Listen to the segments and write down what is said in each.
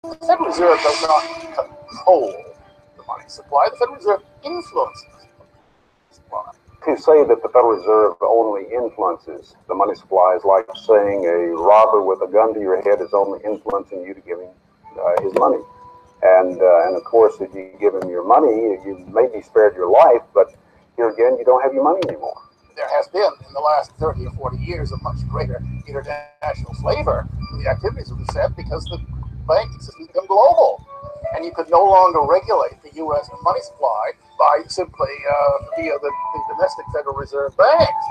The Federal Reserve does not control the money supply. The Federal Reserve influences the money supply. To say that the Federal Reserve only influences the money supply is like saying a robber with a gun to your head is only influencing you to give him his money. And of course, if you give him your money, you may be spared your life, but here again, you don't have your money anymore. There has been, in the last 30 or 40 years, a much greater international flavor to the activities of the Fed because the banking system has become global. And you could no longer regulate the U.S. money supply by simply via the domestic Federal Reserve banks.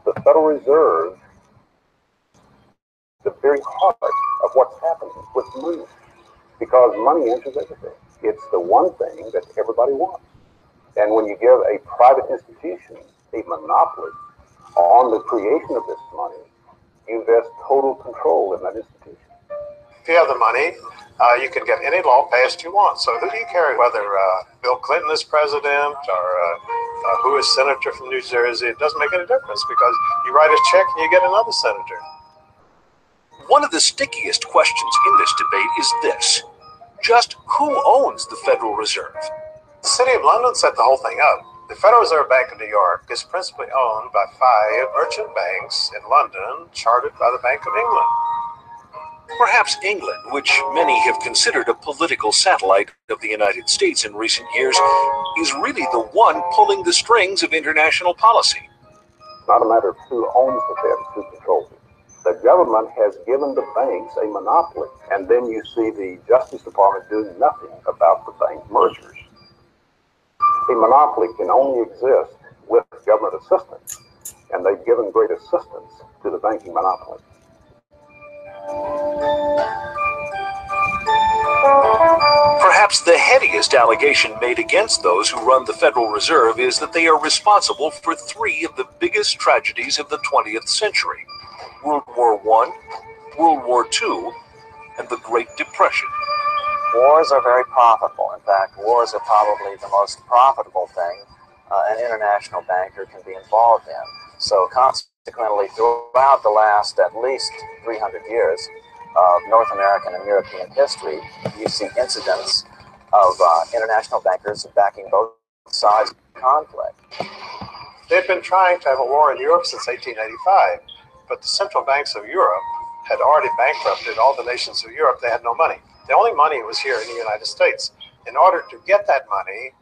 The Federal Reserve, the very heart of what's happening with money, because money enters everything. It's the one thing that everybody wants. And when you give a private institution a monopoly on the creation of this money, you invest total control in that institution. If you have the money, you can get any law passed you want. So who do you care whether Bill Clinton is president or who is senator from New Jersey? It doesn't make any difference because you write a check and you get another senator. One of the stickiest questions in this debate is this: just who owns the Federal Reserve? The City of London set the whole thing up. The Federal Reserve Bank of New York is principally owned by 5 merchant banks in London, chartered by the Bank of England. Perhaps England, which many have considered a political satellite of the United States in recent years, is really the one pulling the strings of international policy. It's not a matter of who owns the Fed, it's who controls it. The government has given the banks a monopoly, and then you see the Justice Department doing nothing about the bank mergers. A monopoly can only exist with government assistance, and they've given great assistance to the banking monopoly. Perhaps the headiest allegation made against those who run the Federal Reserve is that they are responsible for 3 of the biggest tragedies of the 20th century: World War I, World War II, and the Great Depression. Wars are very profitable. In fact, wars are probably the most profitable thing an international banker can be involved in. So consequently, throughout the last at least 300 years of North American and European history, you see incidents of international bankers backing both sides of the conflict. They've been trying to have a war in Europe since 1885, but the central banks of Europe had already bankrupted all the nations of Europe. They had no money. The only money was here in the United States. In order to get that money,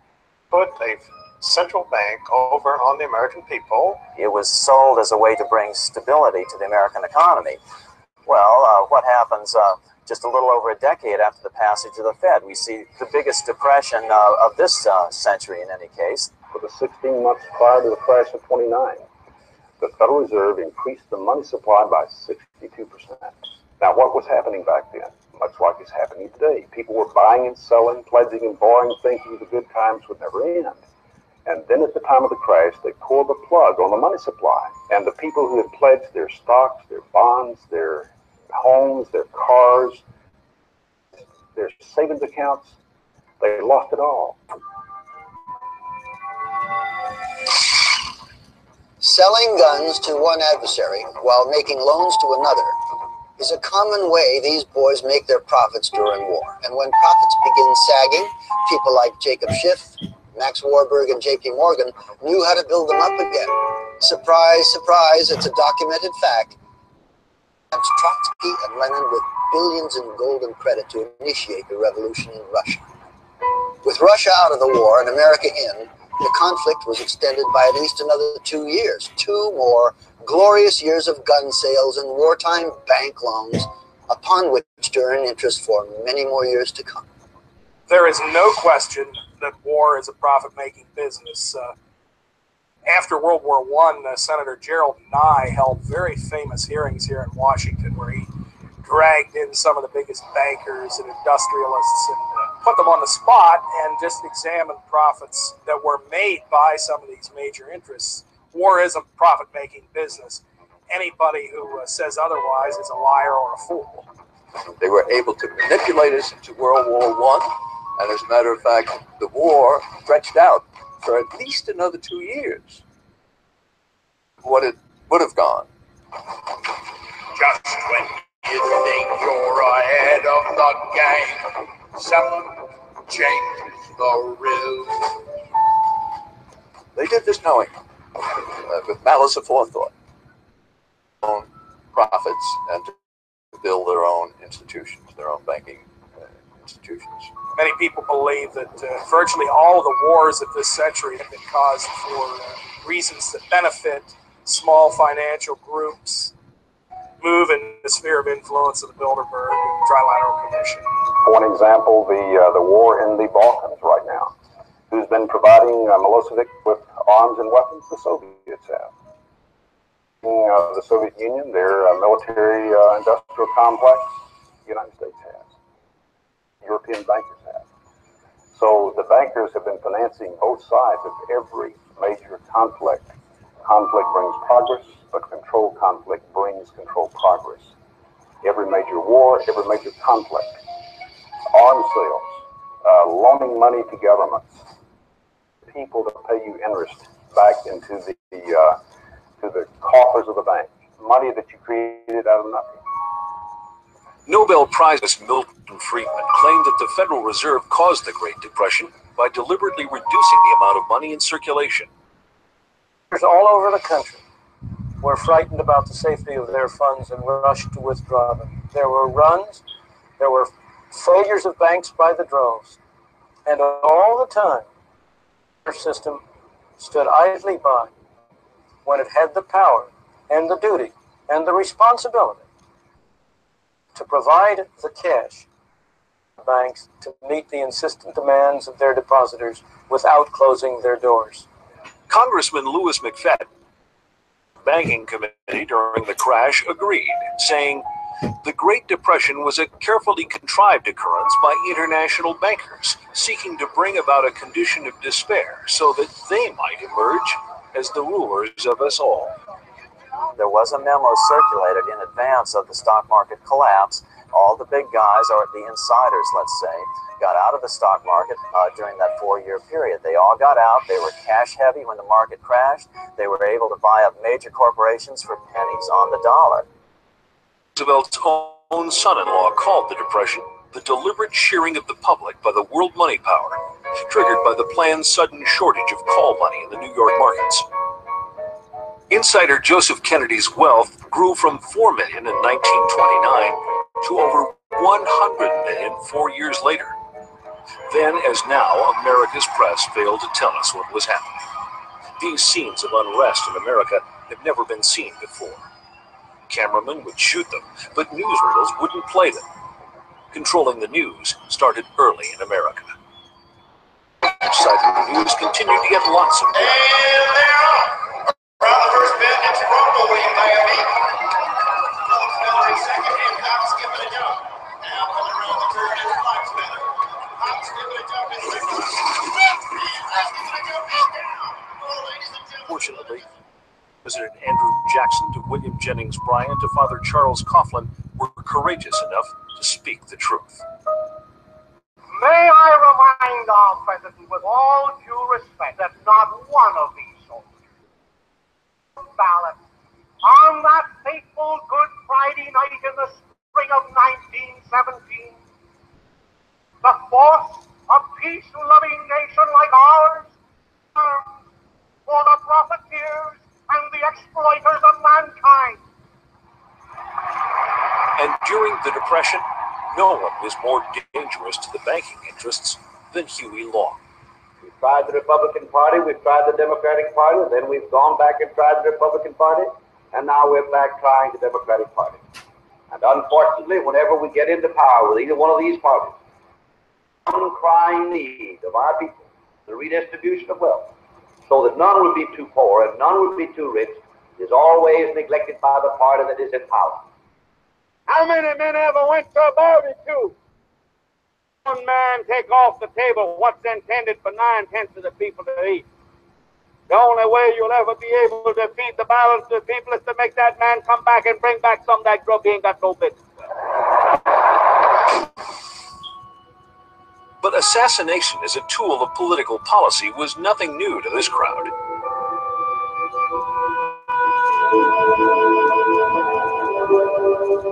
put a central bank over on the American people. It was sold as a way to bring stability to the American economy. Well, what happens just a little over a decade after the passage of the Fed? We see the biggest depression of this century in any case. For the 16 months prior to the crash of 29, the Federal Reserve increased the money supply by 62%. Now, what was happening back then? Much like it's happening today. People were buying and selling, pledging and borrowing, thinking the good times would never end. And then at the time of the crash, they pulled the plug on the money supply. And the people who had pledged their stocks, their bonds, their homes, their cars, their savings accounts, they lost it all. Selling guns to one adversary while making loans to another is a common way these boys make their profits during war. And when profits begin sagging, people like Jacob Schiff, Max Warburg, and J.P. Morgan knew how to build them up again. Surprise, surprise, it's a documented fact. Trotsky and Lenin with billions in gold and credit to initiate the revolution in Russia. With Russia out of the war and America in, the conflict was extended by at least another 2 years. 2 more glorious years of gun sales and wartime bank loans, upon which to earn interest for many more years to come. There is no question that war is a profit-making business. After World War I, Senator Gerald Nye held very famous hearings here in Washington where he dragged in some of the biggest bankers and industrialists and put them on the spot and just examined profits that were made by some of these major interests. War is a profit-making business. Anybody who says otherwise is a liar or a fool. They were able to manipulate us into World War I, and as a matter of fact, the war stretched out for at least another 2 years. What it would have gone. Just when You think you're ahead of the game? Someone change the rules. They did this knowing, with malice aforethought, own profits and to build their own institutions, their own banking institutions. Many people believe that virtually all of the wars of this century have been caused for reasons that benefit small financial groups, move in the sphere of influence of the Bilderberg and Trilateral Commission. For an example, the war in the Balkans right now. Who's been providing Milosevic with arms and weapons? The Soviets have. The Soviet Union, their military industrial complex, the United States has. European bankers have. So the bankers have been financing both sides of every major conflict. Conflict brings progress, but controlled conflict brings controlled progress. Every major war, every major conflict, arms sales, loaning money to governments, people to pay you interest back into the coffers of the bank, money that you created out of nothing. Nobel Prize Milton Friedman claimed that the Federal Reserve caused the Great Depression by deliberately reducing the amount of money in circulation. All over the country were frightened about the safety of their funds and rushed to withdraw them. There were runs, there were failures of banks by the droves, and all the time, our system stood idly by when it had the power and the duty and the responsibility to provide the cash to banks to meet the insistent demands of their depositors without closing their doors. Congressman Louis McFadden, Banking Committee during the crash, agreed, saying, "The Great Depression was a carefully contrived occurrence by international bankers seeking to bring about a condition of despair so that they might emerge as the rulers of us all." There was a memo circulated in advance of the stock market collapse. All the big guys, or the insiders, let's say, got out of the stock market during that 4-year period. They all got out. They were cash heavy when the market crashed. They were able to buy up major corporations for pennies on the dollar. Roosevelt's own son-in-law called the Depression the deliberate shearing of the public by the world money power, triggered by the planned sudden shortage of call money in the New York markets. Insider Joseph Kennedy's wealth grew from $4 million in 1929 to over $100 million 4 years later. Then, as now, America's press failed to tell us what was happening. These scenes of unrest in America have never been seen before. Cameramen would shoot them, but newsreels wouldn't play them. Controlling the news started early in America. Each side of the news continued to get lots of play. And they're off. Around the first bend, it's Rumble in Miami. Phillips Miller in second, and Hop skipping a jump. Now coming around the turn is Fox Miller. Hop skipping a jump in second. And Hop skipping a jump is down. Oh, ladies and gentlemen. Fortunately, President Andrew Jackson to William Jennings Bryan to Father Charles Coughlin were courageous enough to speak the truth. May I remind our President with all due respect that not one of these soldiers ballot on that fateful Good Friday night in the spring of 1917, the force of peace-loving nation like ours armed for the profiteers and the exploiters of mankind. And during the Depression, no one was more dangerous to the banking interests than Huey Long. We've tried the Republican Party, we've tried the Democratic Party, then we've gone back and tried the Republican Party, and now we're back trying the Democratic Party. And unfortunately, whenever we get into power with either one of these parties, one crying need of our people, the redistribution of wealth, so that none would be too poor and none would be too rich, is always neglected by the party that is in power. How many men ever went to a barbecue? One man take off the table what's intended for 9/10 of the people to eat. The only way you'll ever be able to feed the balance of the people is to make that man come back and bring back some of that grub he ain't got no business. But assassination as a tool of political policy was nothing new to this crowd.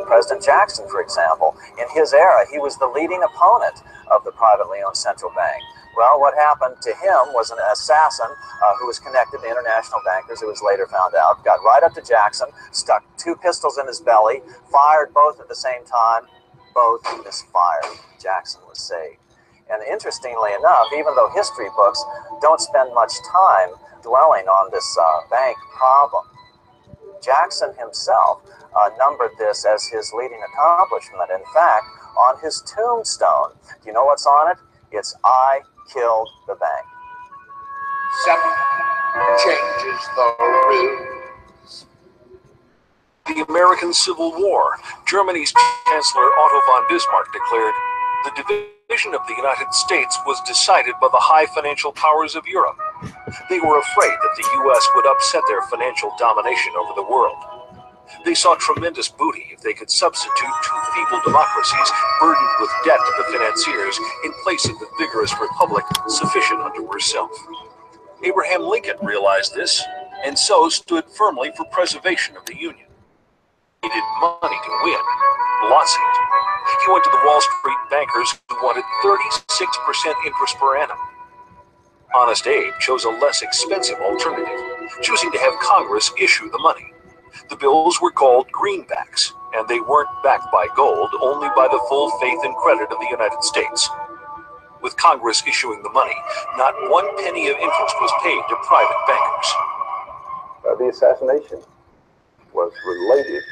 President Jackson, for example, in his era, he was the leading opponent of the privately owned central bank. Well, what happened to him was an assassin who was connected to international bankers, who was later found out, got right up to Jackson, stuck 2 pistols in his belly, fired both at the same time, both misfired. Jackson was saved. And interestingly enough, even though history books don't spend much time dwelling on this bank problem, Jackson himself numbered this as his leading accomplishment. In fact, on his tombstone, do you know what's on it? It's "I killed the bank." 7 changes the rules. The American Civil War, Germany's Chancellor Otto von Bismarck declared, "The division of the United States was decided by the high financial powers of Europe." They were afraid that the U.S. would upset their financial domination over the world. They saw tremendous booty if they could substitute 2 feeble democracies burdened with debt to the financiers in place of the vigorous republic sufficient unto herself. Abraham Lincoln realized this, and so stood firmly for preservation of the Union. He needed money to win, lots of it. He went to the Wall Street bankers who wanted 36% interest per annum. Honest Abe chose a less expensive alternative, choosing to have Congress issue the money. The bills were called greenbacks, and they weren't backed by gold, only by the full faith and credit of the United States. With Congress issuing the money, not 1 penny of interest was paid to private bankers. The assassination was related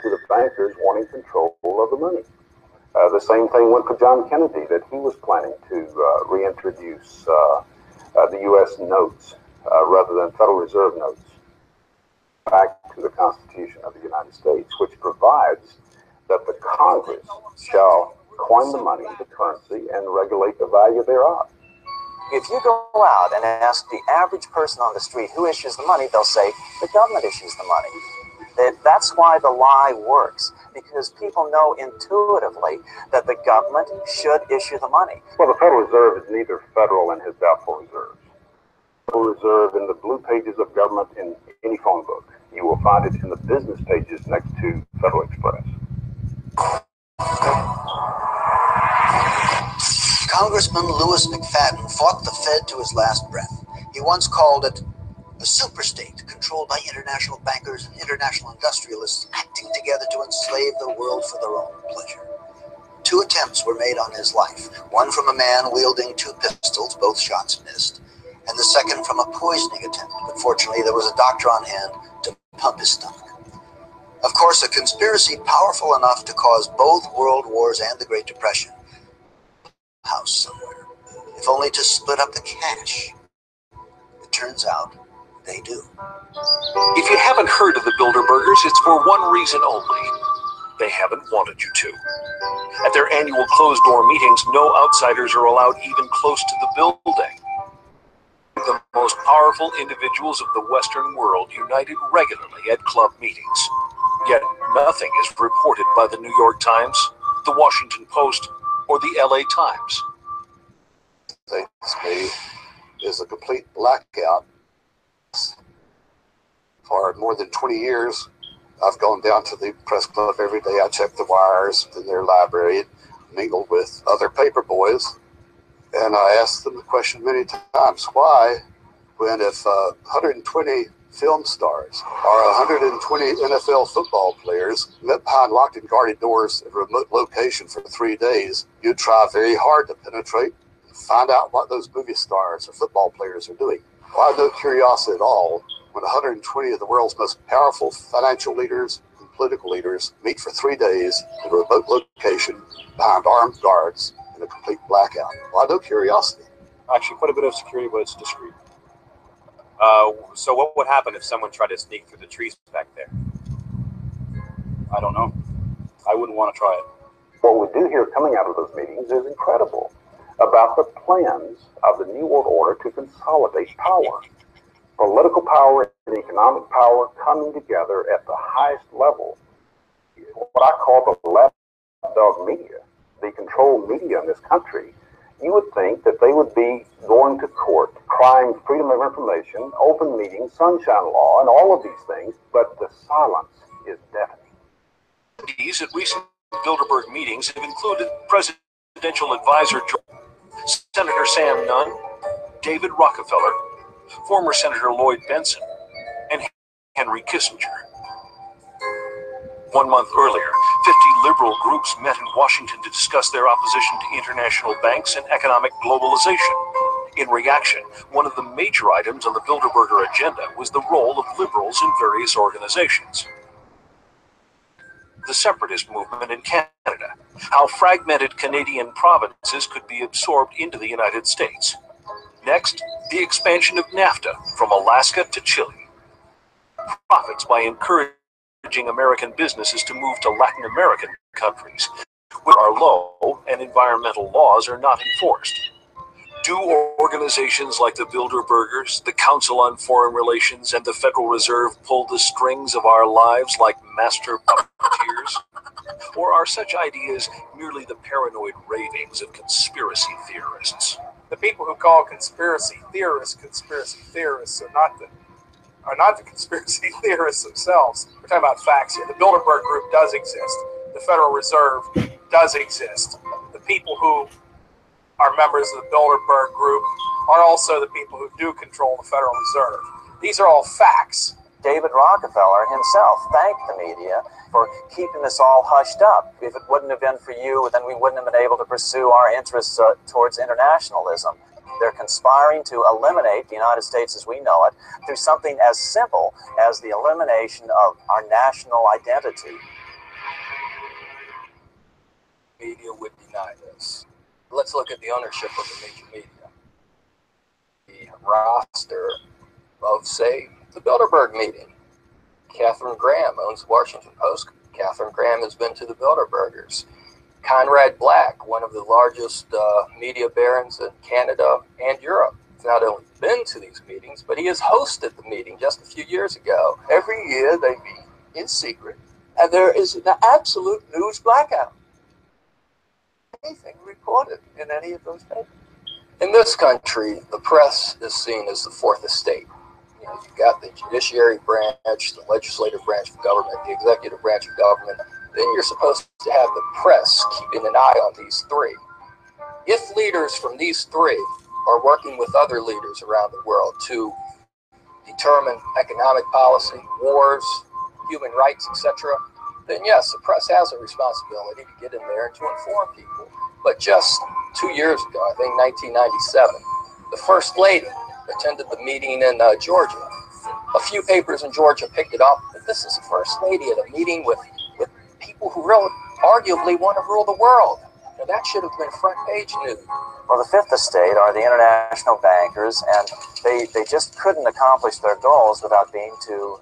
to the bankers wanting control of the money. The same thing went for John Kennedy, that he was planning to reintroduce the U.S. notes rather than Federal Reserve notes back to the Constitution of the United States, which provides that the Congress shall coin the money, the currency, and regulate the value thereof. If you go out and ask the average person on the street who issues the money, they'll say the government issues the money. That's why the lie works, because people know intuitively that the government should issue the money. Well, the Federal Reserve is neither federal and has doubtful reserves. The Federal Reserve in the blue pages of government in any phone book. You will find it in the business pages next to Federal Express. Congressman Louis McFadden fought the Fed to his last breath. He once called it a superstate controlled by international bankers and international industrialists acting together to enslave the world for their own pleasure. 2 attempts were made on his life, one from a man wielding 2 pistols, both shots missed, and the second from a poisoning attempt, but fortunately there was a doctor on hand to pump his stomach. Of course, a conspiracy powerful enough to cause both world wars and the Great Depression. House somewhere, if only to split up the cash. It turns out they do. If you haven't heard of the Bilderbergers, it's for one reason only. They haven't wanted you to. At their annual closed-door meetings, no outsiders are allowed even close to the building. The most powerful individuals of the Western world united regularly at club meetings. Yet nothing is reported by the New York Times, the Washington Post, or the LA Times. Me is a complete blackout. For more than 20 years, I've gone down to the press club every day. I check the wires in their library, mingled with other paper boys, and I asked them the question many times, why, when if 120 film stars or 120 NFL football players met behind locked and guarded doors at a remote location for 3 days, you'd try very hard to penetrate and find out what those movie stars or football players are doing. Well, I have no curiosity at all when 120 of the world's most powerful financial leaders and political leaders meet for 3 days at a remote location behind armed guards in a complete blackout. Well, I have no curiosity. Actually, quite a bit of security, but it's discreet. So what would happen if someone tried to sneak through the trees back there? I don't know. I wouldn't want to try it. What we do hear coming out of those meetings is incredible about the plans of the New World Order to consolidate power. Political power and economic power coming together at the highest level. What I call the lapdog media, the controlled media in this country. You would think that they would be going to court, crying freedom of information, open meetings, sunshine law, and all of these things, but the silence is deafening. Attendees at recent Bilderberg meetings have included Presidential Advisor Senator Sam Nunn, David Rockefeller, former Senator Lloyd Bentsen, and Henry Kissinger. 1 month earlier, 50 liberal groups met in Washington to discuss their opposition to international banks and economic globalization. In reaction, one of the major items on the Bilderberger agenda was the role of liberals in various organizations. The separatist movement in Canada, how fragmented Canadian provinces could be absorbed into the United States. Next, the expansion of NAFTA from Alaska to Chile. Profits by encouraging American businesses to move to Latin American countries, where are low and environmental laws are not enforced. Do organizations like the Bilderbergers, the Council on Foreign Relations, and the Federal Reserve pull the strings of our lives like master puppeteers? Or are such ideas merely the paranoid ravings of conspiracy theorists? The people who call conspiracy theorists are not the conspiracy theorists themselves. We're talking about facts here. The Bilderberg Group does exist. The Federal Reserve does exist. The people who are members of the Bilderberg Group are also the people who do control the Federal Reserve. These are all facts. David Rockefeller himself thanked the media for keeping this all hushed up. If it wouldn't have been for you, then we wouldn't have been able to pursue our interests towards internationalism. They're conspiring to eliminate the United States as we know it through something as simple as the elimination of our national identity. Media would deny this. Let's look at the ownership of the major media. The roster of, say, the Bilderberg meeting. Katharine Graham owns the Washington Post. Katharine Graham has been to the Bilderbergers. Conrad Black, one of the largest media barons in Canada and Europe, has not only been to these meetings, but he has hosted the meeting just a few years ago. Every year they meet in secret, and there is an absolute news blackout. Anything reported in any of those papers. In this country, the press is seen as the fourth estate. You know, you've got the judiciary branch, the legislative branch of government, the executive branch of government. Then you're supposed to have the press keeping an eye on these three. If leaders from these three are working with other leaders around the world to determine economic policy, wars, human rights, etc., then yes, the press has a responsibility to get in there and to inform people. But just 2 years ago, I think 1997, the First Lady attended the meeting in Georgia. A few papers in Georgia picked it up, but this is the First Lady at a meeting with people who really arguably want to rule the world. Now, that should have been front page news. Well, the fifth estate are the international bankers, and they just couldn't accomplish their goals without being to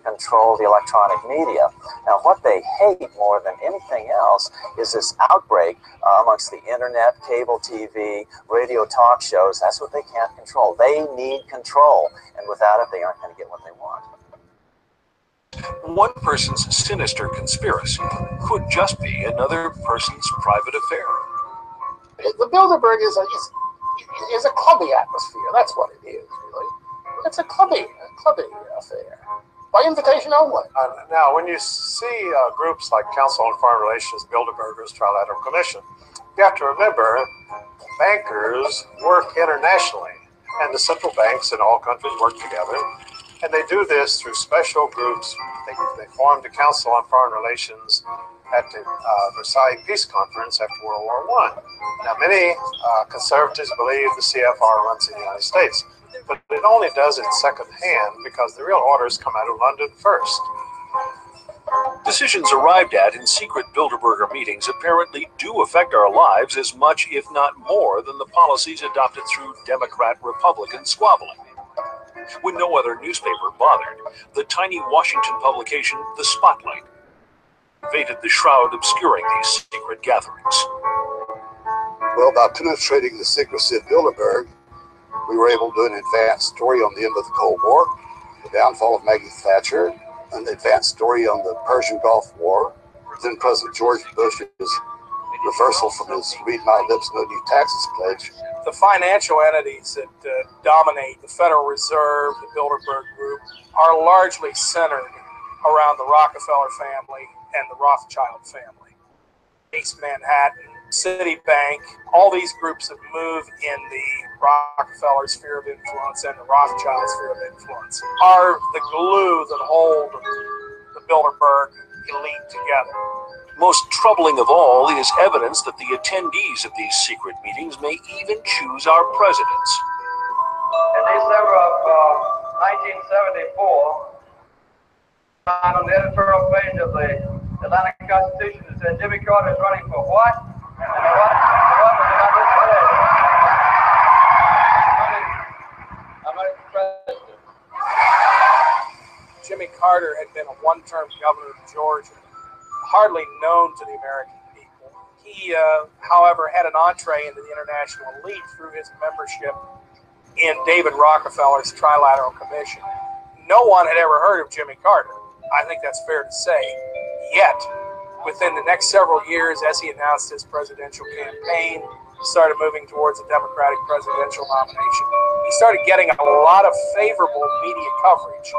control the electronic media. Now, what they hate more than anything else is this outbreak amongst the internet, cable TV, radio talk shows. That's what they can't control. They need control, and without it, they aren't going to get what they want. One person's sinister conspiracy could just be another person's private affair. The Bilderberg is a clubby atmosphere. That's what it is, really. It's a clubby affair. By invitation only. Now, when you see groups like Council on Foreign Relations, Bilderbergers, Trilateral Commission, you have to remember bankers work internationally, and the central banks in all countries work together, and they do this through special groups. They formed the Council on Foreign Relations at the Versailles Peace Conference after World War I. Now, many conservatives believe the CFR runs in the United States, but it only does it second hand because the real orders come out of London first. Decisions arrived at in secret Bilderberger meetings apparently do affect our lives as much, if not more, than the policies adopted through Democrat-Republican squabbling. When no other newspaper bothered, the tiny Washington publication, The Spotlight, evaded the shroud obscuring these secret gatherings. Well, by penetrating the secrecy of Bilderberg, we were able to do an advanced story on the end of the Cold War, the downfall of Maggie Thatcher, an advanced story on the Persian Gulf War, then President George Bush's reversal from his read my lips, no new taxes pledge. The financial entities that dominate the Federal Reserve, the Bilderberg Group, are largely centered around the Rockefeller family and the Rothschild family. East Manhattan, Citibank, all these groups have moved in the Rockefeller sphere of influence and the Rothschild sphere of influence, are the glue that hold the Bilderberg elite together. Most troubling of all is evidence that the attendees of these secret meetings may even choose our presidents. In December of 1974, on the editorial page of the Atlanta Constitution, it said Jimmy Carter is running for what? And what was about this today? I'm running for president. Jimmy Carter had been a one-term governor of Georgia, hardly known to the American people. He, however, had an entree into the international elite through his membership in David Rockefeller's Trilateral Commission. No one had ever heard of Jimmy Carter. I think that's fair to say. Yet, within the next several years, as he announced his presidential campaign, started moving towards a Democratic presidential nomination, he started getting a lot of favorable media coverage,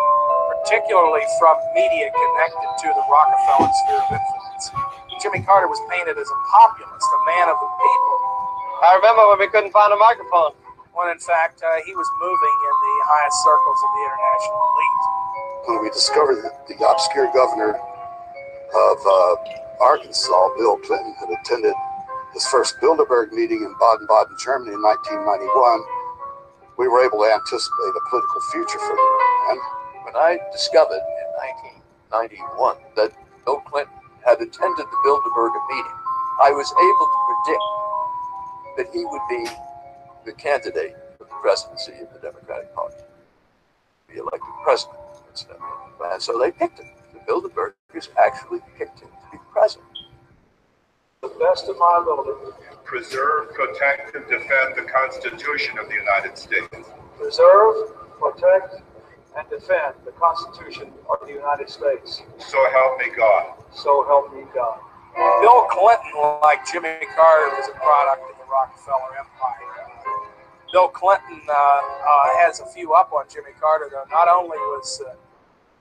particularly from media connected to the Rockefeller sphere of influence. Jimmy Carter was painted as a populist, a man of the people. I remember when we couldn't find a microphone. When in fact, he was moving in the highest circles of the international elite. When we discovered that the obscure governor of Arkansas, Bill Clinton, had attended his first Bilderberg meeting in Baden-Baden, Germany in 1991, we were able to anticipate a political future for the man. When I discovered in 1991 that Bill Clinton had attended the Bilderberg meeting, I was able to predict that he would be the candidate for the presidency of the Democratic Party, be elected president. And so they picked him. The Bilderbergers actually picked him to be president. The best of my ability. Preserve, protect, and defend the Constitution of the United States. Preserve, protect, and defend the Constitution of the United States. So help me God. So help me God. Bill Clinton, like Jimmy Carter, was a product of the Rockefeller Empire. Bill Clinton has a few up on Jimmy Carter, though. Not only was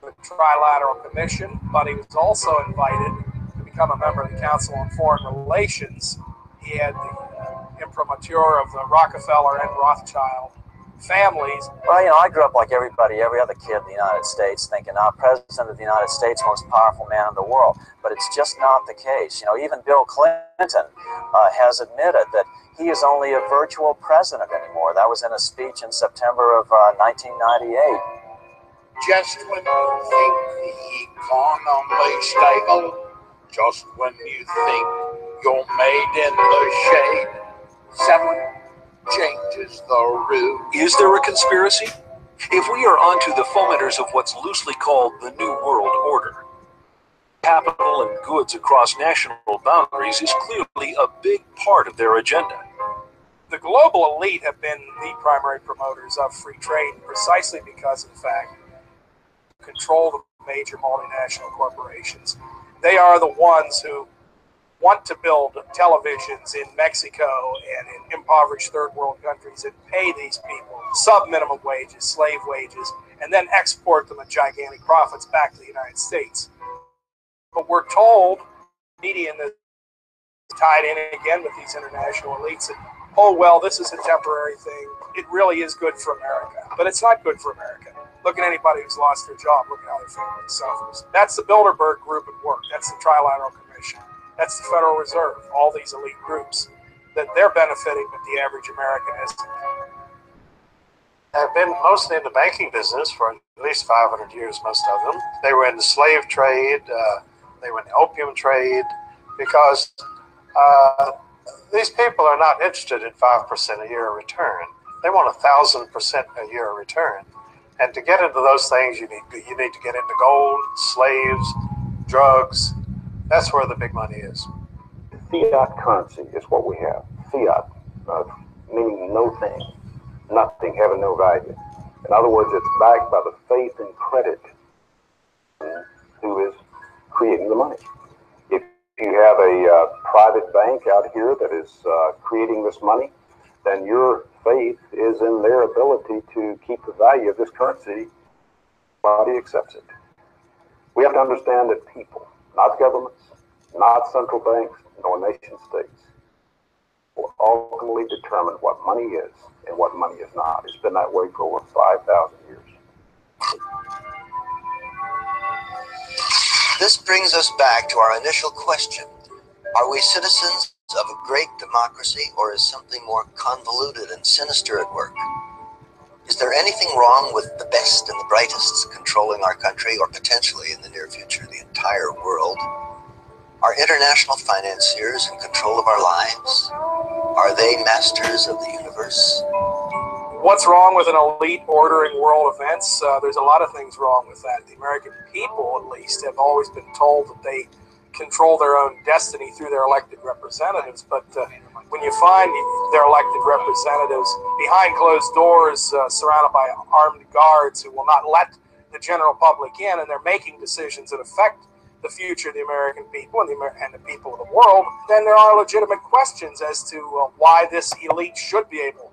the Trilateral Commission, but he was also invited to become a member of the Council on Foreign Relations. He had the imprimatur of the Rockefeller and Rothschild families. Well, you know, I grew up like everybody, every other kid in the United States, thinking, President of the United States, most powerful man in the world. But it's just not the case. You know, even Bill Clinton has admitted that he is only a virtual president anymore. That was in a speech in September of 1998. Just when you think the economy's stable, just when you think you're made in the shade, someone changes the rule. Is there a conspiracy? If we are onto the fomenters of what's loosely called the New World Order, capital and goods across national boundaries is clearly a big part of their agenda. The global elite have been the primary promoters of free trade precisely because of the fact they control the major multinational corporations. They are the ones who want to build televisions in Mexico and in impoverished third world countries and pay these people sub-minimum wages, slave wages, and then export them at gigantic profits back to the United States. But we're told, media is tied in again with these international elites, that, oh, well, this is a temporary thing. It really is good for America. But it's not good for America. Look at anybody who's lost their job. Look at how their family suffers. That's the Bilderberg group at work. That's the Trilateral Commission. That's the Federal Reserve. All these elite groups that they're benefiting, but the average American isn't. Have been mostly in the banking business for at least 500 years, most of them. They were in the slave trade. They were in the opium trade because these people are not interested in 5% a year return. They want 1,000% a year return. And to get into those things, you need to get into gold, slaves, drugs. That's where the big money is. Fiat currency is what we have. Fiat, meaning no thing, nothing, having no value. In other words, it's backed by the faith and credit who is creating the money. If you have a private bank out here that is creating this money, then your faith is in their ability to keep the value of this currency. Everybody accepts it. We have to understand that people, not governments, not central banks, nor nation states, will ultimately determine what money is and what money is not. It's been that way for over 5,000 years. This brings us back to our initial question. Are we citizens of a great democracy, or is something more convoluted and sinister at work? Is there anything wrong with the best and the brightest controlling our country, or potentially in the near future the entire world? Are international financiers in control of our lives? Are they masters of the universe? What's wrong with an elite ordering world events? There's a lot of things wrong with that. The American people, at least, have always been told that they control their own destiny through their elected representatives. But when you find their elected representatives behind closed doors, surrounded by armed guards who will not let the general public in, and they're making decisions that affect the future of the American people and the people of the world, then there are legitimate questions as to why this elite should be able.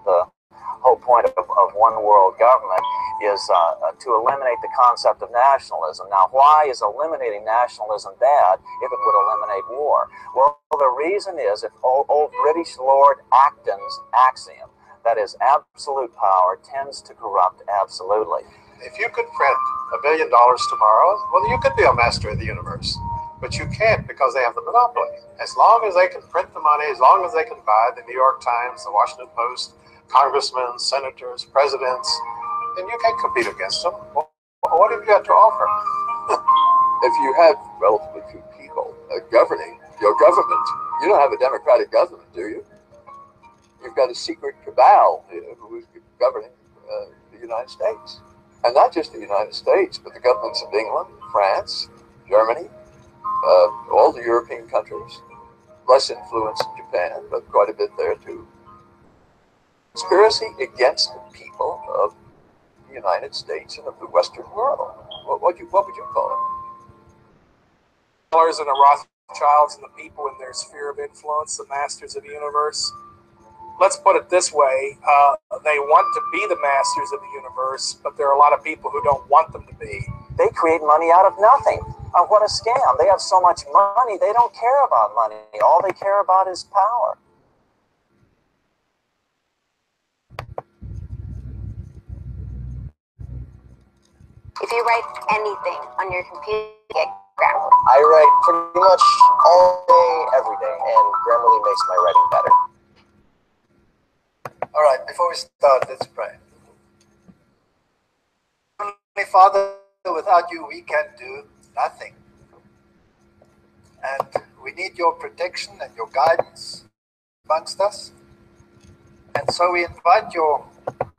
The whole point of one world government is to eliminate the concept of nationalism. Now, why is eliminating nationalism bad if it would eliminate war? Well, the reason is, if old British Lord Acton's axiom, that is, absolute power tends to corrupt absolutely. If you could print $1 billion tomorrow, well, you could be a master of the universe. But you can't, because they have the monopoly. As long as they can print the money, as long as they can buy the New York Times, the Washington Post, congressmen, senators, presidents, then you can't compete against them. Well, what have you got to offer? If you have relatively few people governing your government, you don't have a democratic government, do you? You've got a secret cabal who is governing the United States. And not just the United States, but the governments of England, France, Germany, all the European countries, less influence in Japan, but quite a bit there too. Conspiracy against the people of the United States and of the Western world. What would you call it? And the Rothschilds and the people in their sphere of influence, the masters of the universe. Let's put it this way, they want to be the masters of the universe, but there are a lot of people who don't want them to be. They create money out of nothing. What a scam. They have so much money, they don't care about money. All they care about is power. If you write anything on your computer, you get Grammarly. I write pretty much all day, every day, and Grammarly makes my writing better. All right, before we start, let's pray. Heavenly Father, without you, we can do nothing. And we need your protection and your guidance amongst us. And so we invite your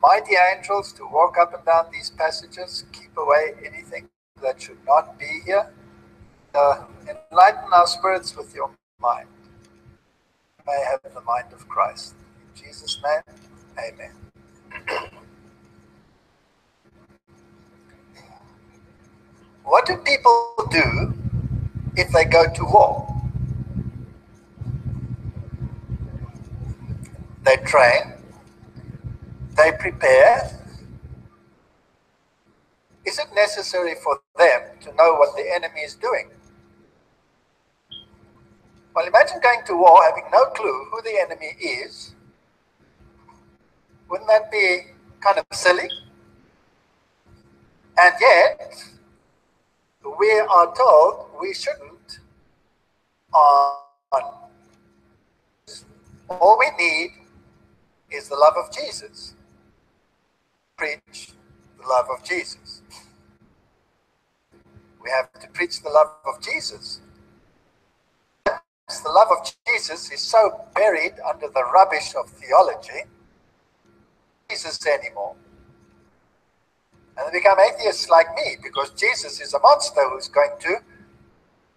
mighty angels to walk up and down these passages, keep away anything that should not be here. Enlighten our spirits with your mind. May have the mind of Christ. In Jesus' name, amen. What do people do if they go to war? They train, they prepare. Is it necessary for them to know what the enemy is doing? Well, imagine going to war having no clue who the enemy is. Wouldn't that be kind of silly? And yet, we are told we shouldn't. All we need is the love of Jesus. Preach the love of Jesus. We have to preach the love of Jesus. The love of Jesus is so buried under the rubbish of theology, Jesus anymore. And they become atheists like me, because Jesus is a monster who's going to,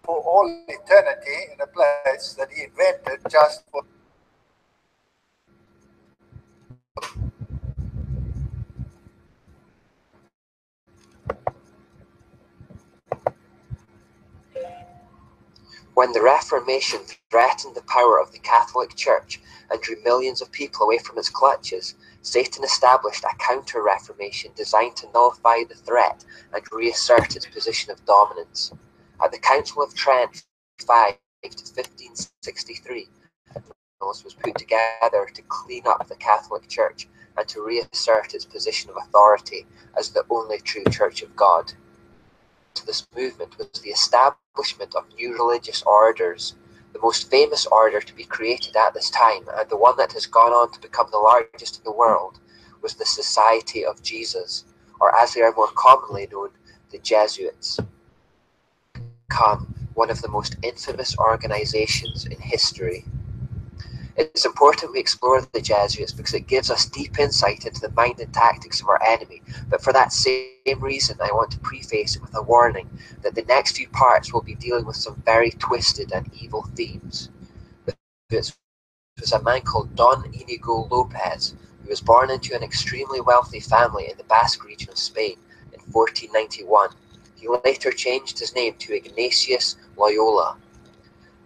for all eternity, in a place that he invented just for. When the Reformation threatened the power of the Catholic Church and drew millions of people away from its clutches, Satan established a counter-reformation designed to nullify the threat and reassert its position of dominance. At the Council of Trent, 5 to 1563, was put together to clean up the Catholic Church and to reassert its position of authority as the only true Church of God. To this movement was the establishment of new religious orders. The most famous order to be created at this time, and the one that has gone on to become the largest in the world, was the Society of Jesus, or as they are more commonly known, the Jesuits. Become one of the most infamous organizations in history. It's important we explore the Jesuits because it gives us deep insight into the mind and tactics of our enemy, but for that same reason I want to preface it with a warning that the next few parts will be dealing with some very twisted and evil themes. The Jesuits was a man called Don Inigo Lopez, who was born into an extremely wealthy family in the Basque region of Spain in 1491. He later changed his name to Ignatius Loyola.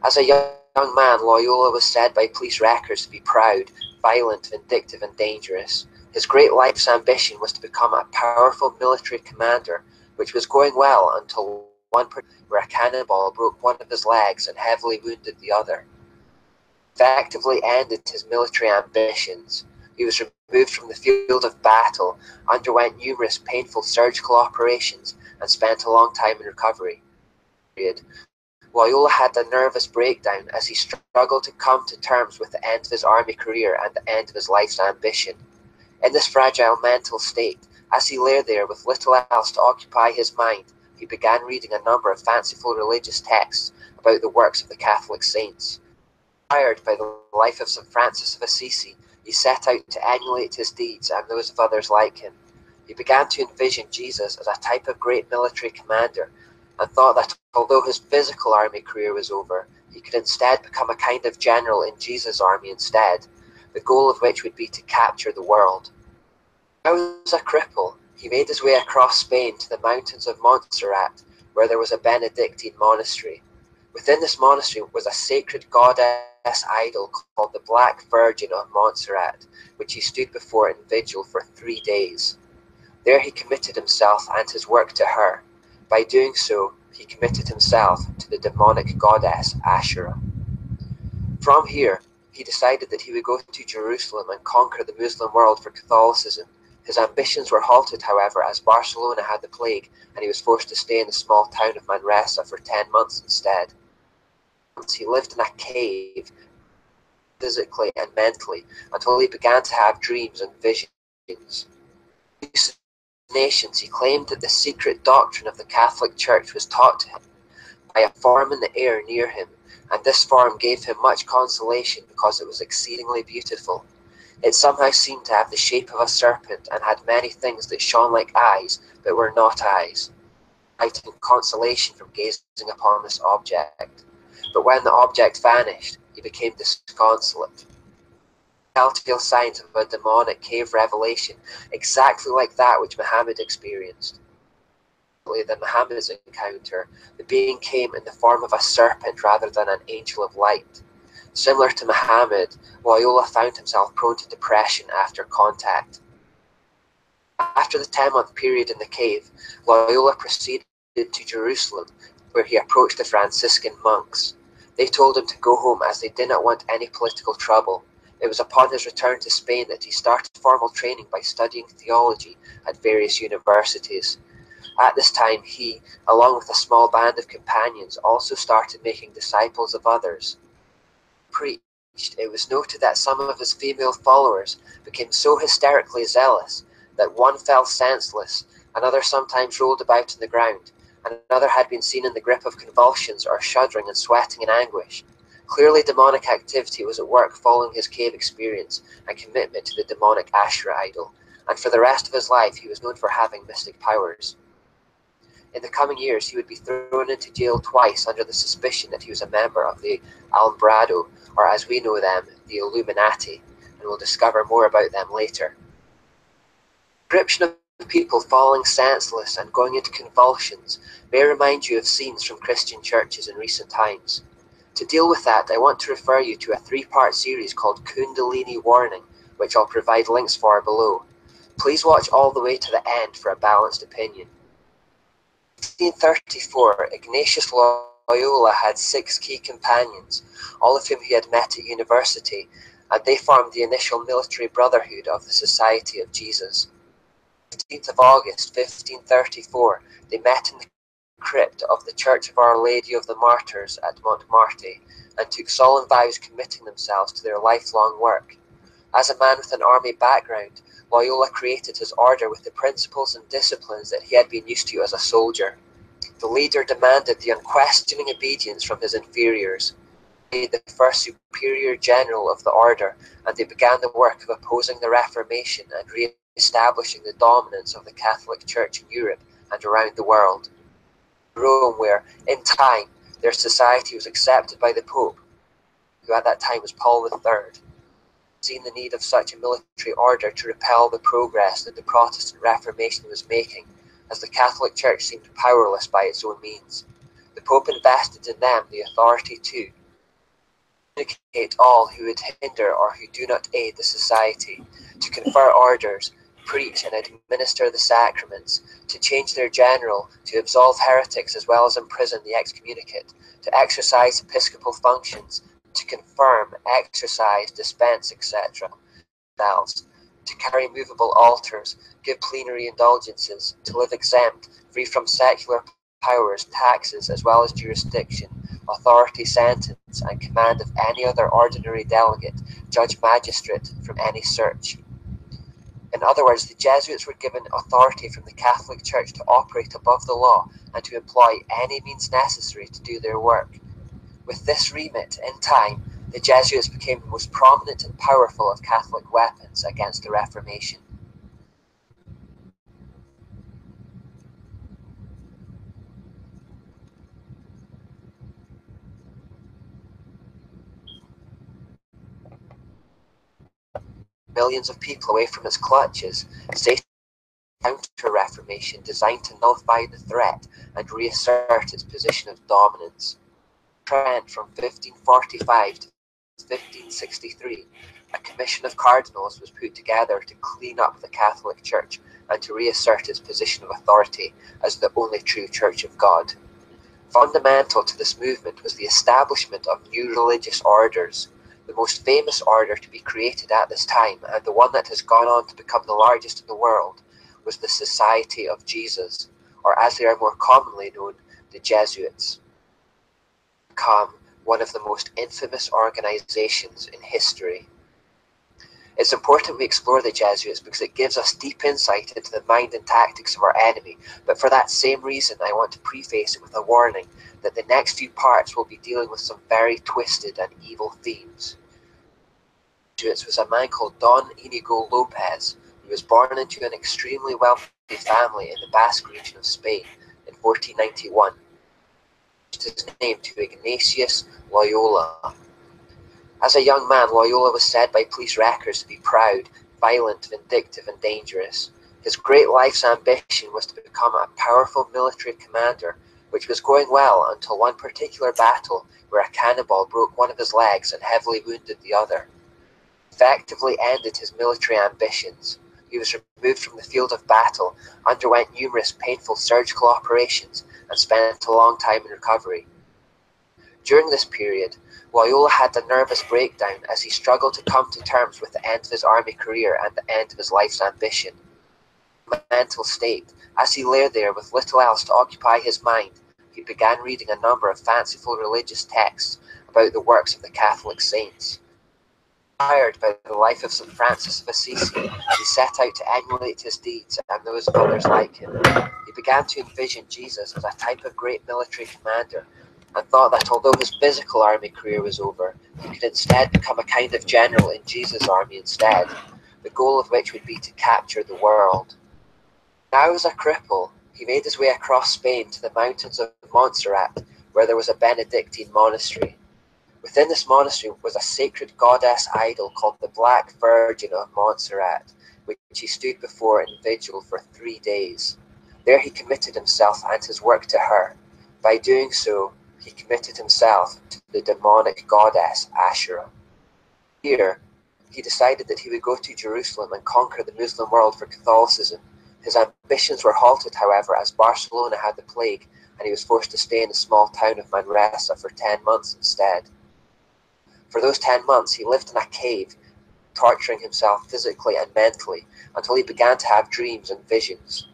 As a young man, Loyola was said by police records to be proud, violent, vindictive, and dangerous. His great life's ambition was to become a powerful military commander, which was going well until one point where a cannonball broke one of his legs and heavily wounded the other. Effectively ended his military ambitions. He was removed from the field of battle, underwent numerous painful surgical operations, and spent a long time in recovery. Loyola had a nervous breakdown as he struggled to come to terms with the end of his army career and the end of his life's ambition. In this fragile mental state, as he lay there with little else to occupy his mind, he began reading a number of fanciful religious texts about the works of the Catholic saints. Inspired by the life of St. Francis of Assisi, he set out to emulate his deeds and those of others like him. He began to envision Jesus as a type of great military commander, and thought that although his physical army career was over, he could instead become a kind of general in Jesus' army instead, the goal of which would be to capture the world. As a cripple, he made his way across Spain to the mountains of Montserrat, where there was a Benedictine monastery. Within this monastery was a sacred goddess idol called the Black Virgin of Montserrat, which he stood before in vigil for 3 days. There he committed himself and his work to her. By doing so, he committed himself to the demonic goddess Asherah. From here, he decided that he would go to Jerusalem and conquer the Muslim world for Catholicism. His ambitions were halted, however, as Barcelona had the plague, and he was forced to stay in the small town of Manresa for 10 months instead. He lived in a cave, physically and mentally, until he began to have dreams and visions. Nations, he claimed that the secret doctrine of the Catholic Church was taught to him by a form in the air near him, and this form gave him much consolation because it was exceedingly beautiful. It somehow seemed to have the shape of a serpent and had many things that shone like eyes but were not eyes. I took consolation from gazing upon this object, but when the object vanished, he became disconsolate. Telltale signs of a demonic cave revelation, exactly like that which Muhammad experienced. Than Muhammad's encounter, the being came in the form of a serpent rather than an angel of light. Similar to Muhammad, Loyola found himself prone to depression after contact. After the 10-month period in the cave, Loyola proceeded to Jerusalem, where he approached the Franciscan monks. They told him to go home as they did not want any political trouble. It was upon his return to Spain that he started formal training by studying theology at various universities. At this time, he, along with a small band of companions, also started making disciples of others. Preached, it was noted that some of his female followers became so hysterically zealous that one fell senseless, another sometimes rolled about on the ground, and another had been seen in the grip of convulsions or shuddering and sweating in anguish. Clearly demonic activity was at work following his cave experience and commitment to the demonic Asherah idol, and for the rest of his life he was known for having mystic powers. In the coming years he would be thrown into jail twice under the suspicion that he was a member of the Alumbrado, or as we know them, the Illuminati, and we'll discover more about them later. The description of people falling senseless and going into convulsions may remind you of scenes from Christian churches in recent times. To deal with that, I want to refer you to a 3-part series called Kundalini Warning, which I'll provide links for below. Please watch all the way to the end for a balanced opinion. 1634, Ignatius Loyola had 6 key companions, all of whom he had met at university, and they formed the initial military brotherhood of the Society of Jesus. On the 15th of August, 1534, they met in the crypt of the Church of Our Lady of the Martyrs at Montmartre, and took solemn vows committing themselves to their lifelong work. As a man with an army background, Loyola created his order with the principles and disciplines that he had been used to as a soldier. The leader demanded the unquestioning obedience from his inferiors. He made the first superior general of the order, and they began the work of opposing the Reformation and re-establishing the dominance of the Catholic Church in Europe and around the world. Rome, where, in time, their society was accepted by the Pope, who at that time was Paul III, seen the need of such a military order to repel the progress that the Protestant Reformation was making, as the Catholic Church seemed powerless by its own means. The Pope invested in them the authority to communicate all who would hinder or who do not aid the society, to confer orders, preach and administer the sacraments, to change their general, to absolve heretics as well as imprison the excommunicate, to exercise episcopal functions, to confirm, exercise, dispense, etc., to carry movable altars, give plenary indulgences, to live exempt, free from secular powers, taxes, as well as jurisdiction, authority, sentence, and command of any other ordinary delegate, judge, magistrate, from any search. In other words, the Jesuits were given authority from the Catholic Church to operate above the law and to employ any means necessary to do their work. With this remit, in time, the Jesuits became the most prominent and powerful of Catholic weapons against the Reformation. Millions of people away from its clutches, Satan counter-reformation designed to nullify the threat and reassert its position of dominance. Trent from 1545 to 1563, a commission of cardinals was put together to clean up the Catholic Church and to reassert its position of authority as the only true Church of God. Fundamental to this movement was the establishment of new religious orders. The most famous order to be created at this time, and the one that has gone on to become the largest in the world, was the Society of Jesus, or as they are more commonly known, the Jesuits. Become one of the most infamous organizations in history. It's important we explore the Jesuits because it gives us deep insight into the mind and tactics of our enemy, but for that same reason I want to preface it with a warning that the next few parts will be dealing with some very twisted and evil themes. The Jesuits was a man called Don Inigo Lopez, who was born into an extremely wealthy family in the Basque region of Spain in 1491. His name to Ignatius Loyola. As a young man, Loyola was said by police records to be proud, violent, vindictive, and dangerous. His great life's ambition was to become a powerful military commander, which was going well until one particular battle where a cannonball broke one of his legs and heavily wounded the other. Effectively ended his military ambitions. He was removed from the field of battle, underwent numerous painful surgical operations, and spent a long time in recovery. During this period, Loyola had a nervous breakdown as he struggled to come to terms with the end of his army career and the end of his life's ambition. Mental state, as he lay there with little else to occupy his mind, he began reading a number of fanciful religious texts about the works of the Catholic saints. Inspired by the life of St. Francis of Assisi, he set out to emulate his deeds and those of others like him. He began to envision Jesus as a type of great military commander, and thought that although his physical army career was over, he could instead become a kind of general in Jesus' army instead, the goal of which would be to capture the world. Now as a cripple, he made his way across Spain to the mountains of Montserrat, where there was a Benedictine monastery. Within this monastery was a sacred goddess idol called the Black Virgin of Montserrat, which he stood before in vigil for 3 days. There he committed himself and his work to her. By doing so, he committed himself to the demonic goddess Asherah. Here, he decided that he would go to Jerusalem and conquer the Muslim world for Catholicism. His ambitions were halted, however, as Barcelona had the plague, and he was forced to stay in the small town of Manresa for 10 months instead. For those 10 months, he lived in a cave, torturing himself physically and mentally, until he began to have dreams and visions.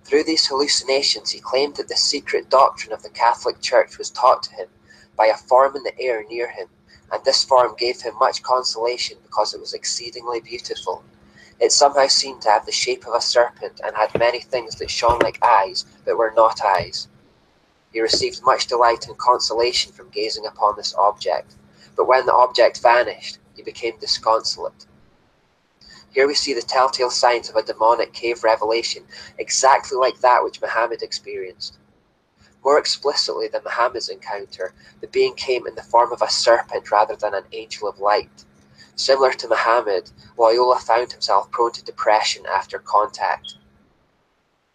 Through these hallucinations, he claimed that the secret doctrine of the Catholic Church was taught to him by a form in the air near him, and this form gave him much consolation because it was exceedingly beautiful. It somehow seemed to have the shape of a serpent and had many things that shone like eyes but were not eyes. He received much delight and consolation from gazing upon this object, but when the object vanished, he became disconsolate. Here we see the telltale signs of a demonic cave revelation, exactly like that which Muhammad experienced. More explicitly than Muhammad's encounter, the being came in the form of a serpent rather than an angel of light. Similar to Muhammad, Loyola found himself prone to depression after contact.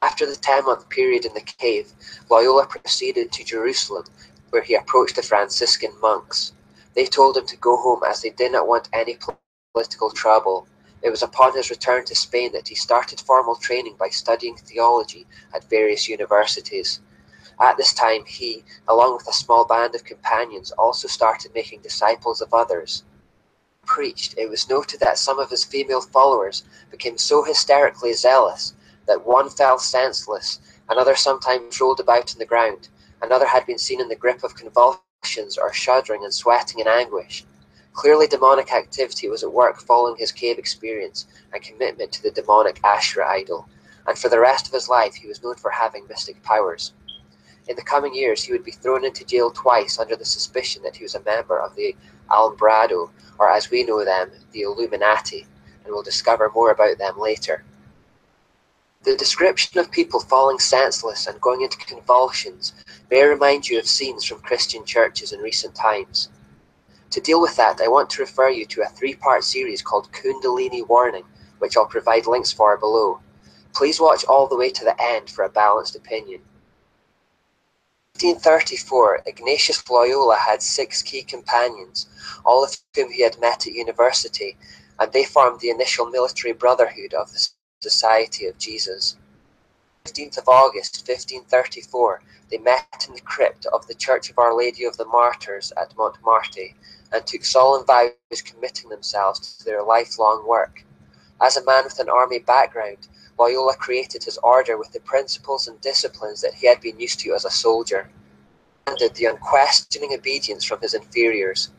After the 10-month period in the cave, Loyola proceeded to Jerusalem, where he approached the Franciscan monks. They told him to go home as they did not want any political trouble. It was upon his return to Spain that he started formal training by studying theology at various universities. At this time, he, along with a small band of companions, also started making disciples of others. Preached, it was noted that some of his female followers became so hysterically zealous that one fell senseless, another sometimes rolled about on the ground, another had been seen in the grip of convulsions or shuddering and sweating in anguish. Clearly demonic activity was at work following his cave experience and commitment to the demonic Ashra idol, and for the rest of his life he was known for having mystic powers. In the coming years he would be thrown into jail twice under the suspicion that he was a member of the Alumbrado, or as we know them, the Illuminati, and we'll discover more about them later. The description of people falling senseless and going into convulsions may remind you of scenes from Christian churches in recent times. To deal with that, I want to refer you to a 3-part series called Kundalini Warning, which I'll provide links for below. Please watch all the way to the end for a balanced opinion. In 1534, Ignatius Loyola had 6 key companions, all of whom he had met at university, and they formed the initial military brotherhood of the Society of Jesus. On the 15th of August 1534, they met in the crypt of the Church of Our Lady of the Martyrs at Montmartre and took solemn vows committing themselves to their lifelong work. As a man with an army background, Loyola created his order with the principles and disciplines that he had been used to as a soldier. He demanded the unquestioning obedience from his inferiors.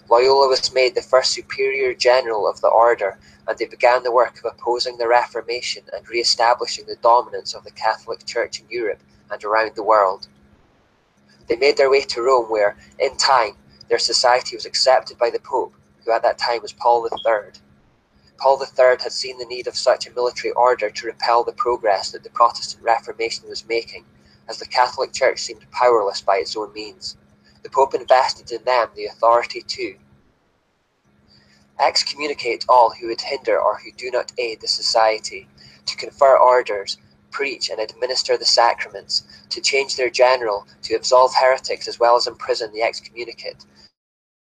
Loyola was made the first superior general of the order, and they began the work of opposing the Reformation and re-establishing the dominance of the Catholic Church in Europe and around the world. They made their way to Rome where, in time, their society was accepted by the Pope, who at that time was Paul III. Paul III had seen the need of such a military order to repel the progress that the Protestant Reformation was making, as the Catholic Church seemed powerless by its own means. The Pope invested in them the authority to excommunicate all who would hinder or who do not aid the society, to confer orders, preach and administer the sacraments, to change their general, to absolve heretics as well as imprison the excommunicate,